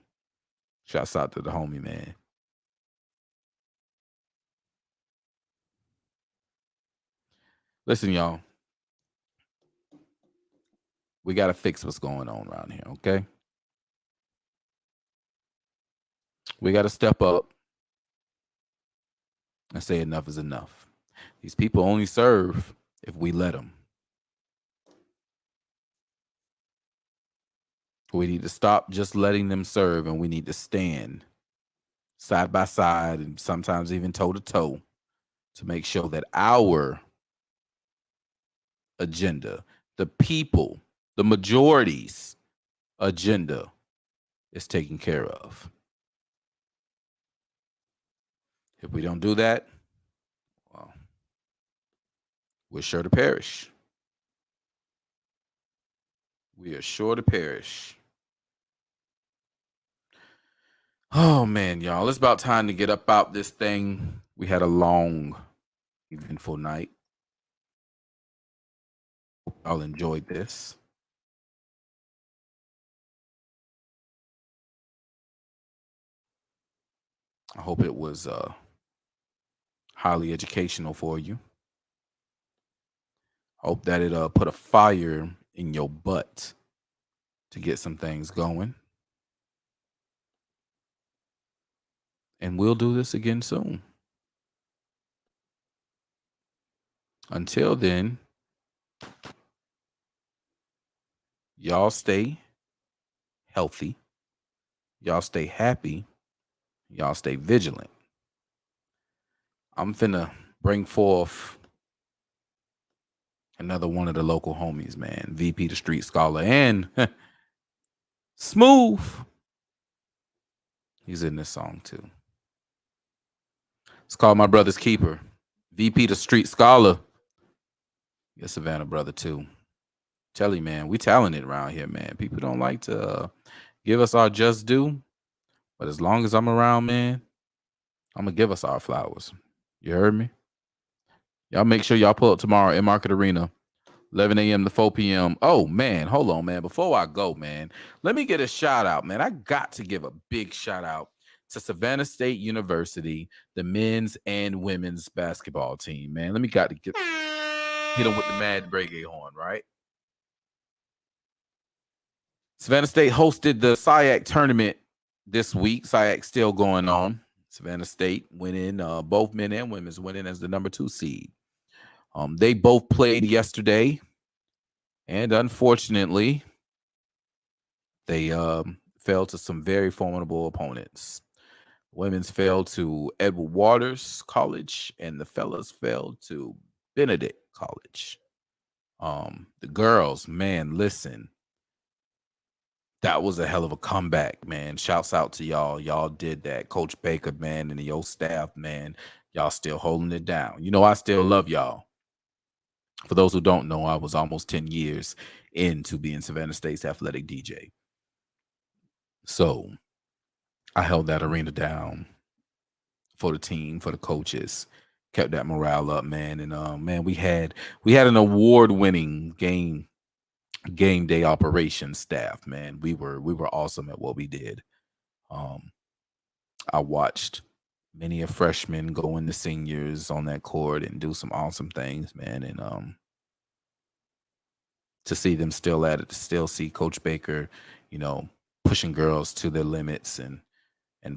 Shouts out to the homie, man. Listen, y'all. We got to fix what's going on around here, okay? We got to step up and say enough is enough. These people only serve if we let them. We need to stop just letting them serve, and we need to stand side by side and sometimes even toe to toe to make sure that our agenda, the people, the majority's agenda is taken care of. If we don't do that, well, we're sure to perish. We are sure to perish. Oh, man, y'all. It's about time to get up out this thing. We had a long, eventful night. Hope y'all enjoyed this. I hope it was highly educational for you. I hope that it put a fire in your butt to get some things going. And we'll do this again soon. Until then, y'all stay healthy. Y'all stay happy. Y'all stay vigilant. I'm finna bring forth another one of the local homies, man. VP the Street Scholar and Smooth. He's in this song too. It's called My Brother's Keeper. VP the Street Scholar. You're Savannah brother too. Tell you, man, we talented around here, man. People don't like to give us our just due. But as long as I'm around, man, I'm going to give us our flowers. You heard me? Y'all make sure y'all pull up tomorrow in Market Arena, 11 a.m. to 4 p.m. Oh, man, hold on, man. Before I go, man, let me get a shout out, man. I got to give a big shout out to Savannah State University, the men's and women's basketball team, man. Let me hit them with the mad reggae horn, right? Savannah State hosted the SIAC tournament this week. SIAC still going on. Savannah State winning, both men and women's winning as the number 2 seed. They both played yesterday, and unfortunately, they fell to some very formidable opponents. Women's fell to Edward Waters College, and the fellas fell to Benedict College. The girls, man, listen. That was a hell of a comeback, man. Shouts out to y'all. Y'all did that. Coach Baker, man, and your staff, man. Y'all still holding it down. You know, I still love y'all. For those who don't know, I was almost 10 years into being Savannah State's athletic DJ. So I held that arena down for the team, for the coaches, kept that morale up, man. And man, we had an award-winning game day operations staff, man. We were awesome at what we did. I watched many a freshman go into seniors on that court and do some awesome things, man. And to see them still at it, to still see Coach Baker, you know, pushing girls to their limits and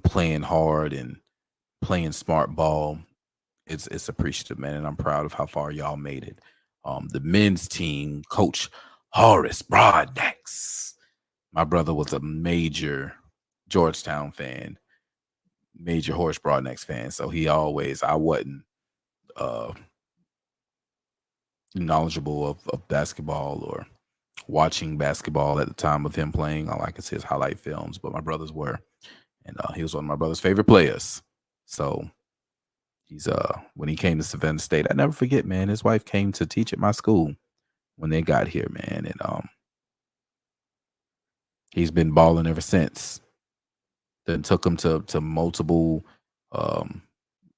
playing hard and playing smart ball, it's appreciative, man. And I'm proud of how far y'all made it. The men's team, Coach Horace Broadnecks. My brother was a major Georgetown fan, major Horace Broadnecks fan. So I wasn't knowledgeable of basketball or watching basketball at the time of him playing. All I could see is highlight films, but my brothers were. And he was one of my brother's favorite players. So he's when he came to Savannah State, I never forget, man, his wife came to teach at my school when they got here, man. And he's been balling ever since. Then took him to multiple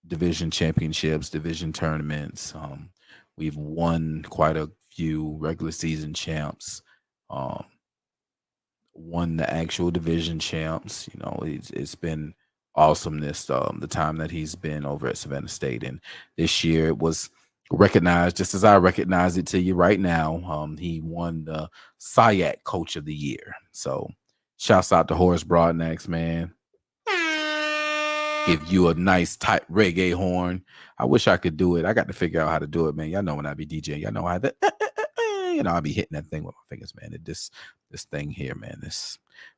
division championships, division tournaments. We've won quite a few regular season champs. Won the actual division champs. You know, it's been awesomeness the time that he's been over at Savannah State. And this year it was recognized, just as I recognize it to you right now. He won the SIAC Coach of the Year. So shouts out to Horace Broadnecks, man. Give you a nice tight reggae horn. I wish I could do it. I got to figure out how to do it, man. Y'all know when I be DJing, y'all know how that, I'll be hitting that thing with my fingers, man. This thing here, man, this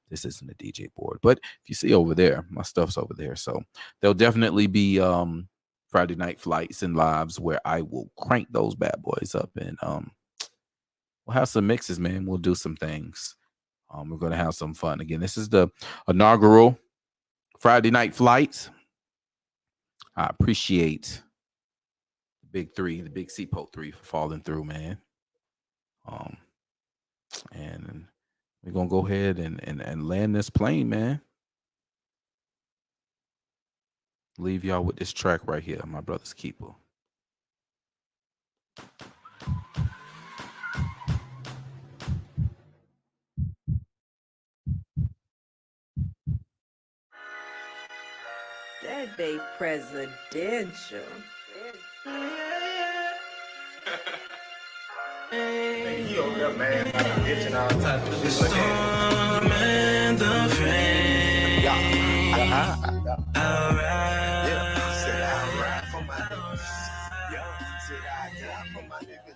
isn't a DJ board. But if you see over there, my stuff's over there. So there'll definitely be Friday night flights and lives where I will crank those bad boys up, and we'll have some mixes, man. We'll do some things. We're going to have some fun. Again, this is the inaugural Friday night flights. I appreciate the big three, the big Seapote 3 for falling through, man. And we're going to go ahead and land this plane, man. Leave y'all with this track right here, My Brother's Keeper. That day presidential. He over there, man, bitching all the time. The storm and the rain. Yeah. Said I ride for my niggas. Yeah. Said I die for my niggas.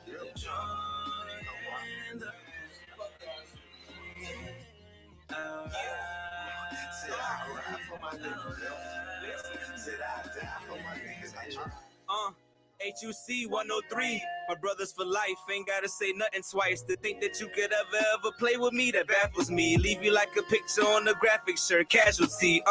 Said I ride for my niggas. Said I die for my niggas. HUC 103. My brothers for life, ain't gotta say nothing twice. To think that you could ever play with me, that baffles me. Leave you like a picture on a graphic shirt, casualty.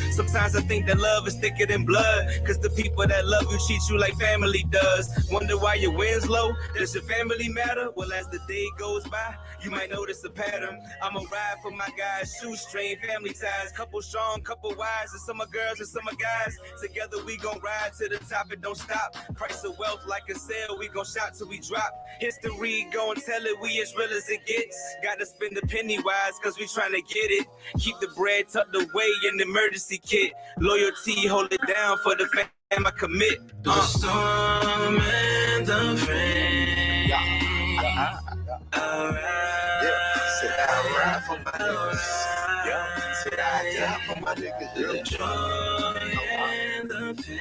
Sometimes I think that love is thicker than blood, cause the people that love you treat you like family does. Wonder why your wind's low? Does your family matter? Well, as the day goes by, you might notice a pattern. I'ma ride for my guys, shoestring, family ties, couple strong, couple wise, and some of girls and some of guys. Together we gon' ride to the top and don't stop. Price of wealth like a sale, we gon' shop till we drop. History gon' tell it, we as real as it gets. Gotta spend the penny wise, cause we tryna get it. Keep the bread tucked away in the emergency kit. Loyalty, hold it down for the fam I commit. The storm and the rain. Said I ride for my niggas. Said I die for my niggas. The joy and the pain.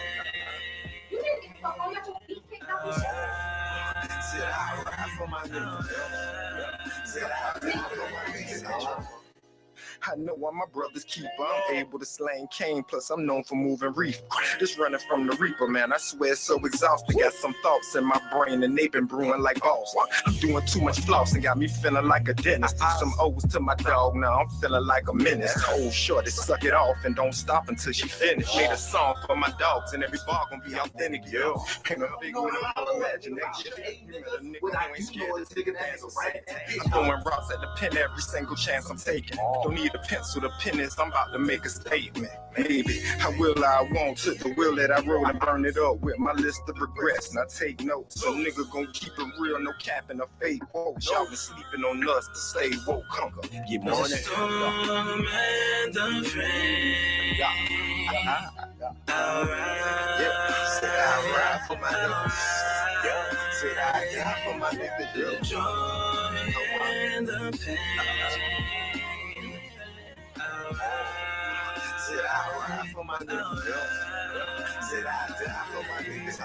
Said I ride for my niggas. Said I die for my niggas. I know why my brothers keep I'm able to slang cane, plus I'm known for moving reef. Just running from the reaper, man, I swear it's so exhausted. Got some thoughts in my brain and they been brewing like balls. I'm doing too much floss and got me feeling like a dentist. Threw some O's to my dog, now I'm feeling like a menace. Old shorty, suck it off and don't stop until she finished. Made a song for my dogs and every bar gonna be authentic, yo. Ain't a big one of imagination. You met a nigga who ain't scared to take a dance. I'm throwing rocks at the pen every single chance I'm taking. Don't need a pencil, the pen is I'm about to make a statement. Maybe I will, I won't. Took the will that I wrote and burn it up with my list of regrets. Now take notes. So nigga gon' keep it real, no cap and a fake quote. Y'all been sleeping on us to stay woke. Hunger. Get more than storm and the rain. Said I ride for my niggas. Said I die for my niggas. The joy and the pain. Said I ride for my niggas. Said I die for my niggas.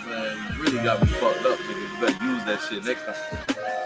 Man, you really got me fucked up, nigga. You better use that shit next time.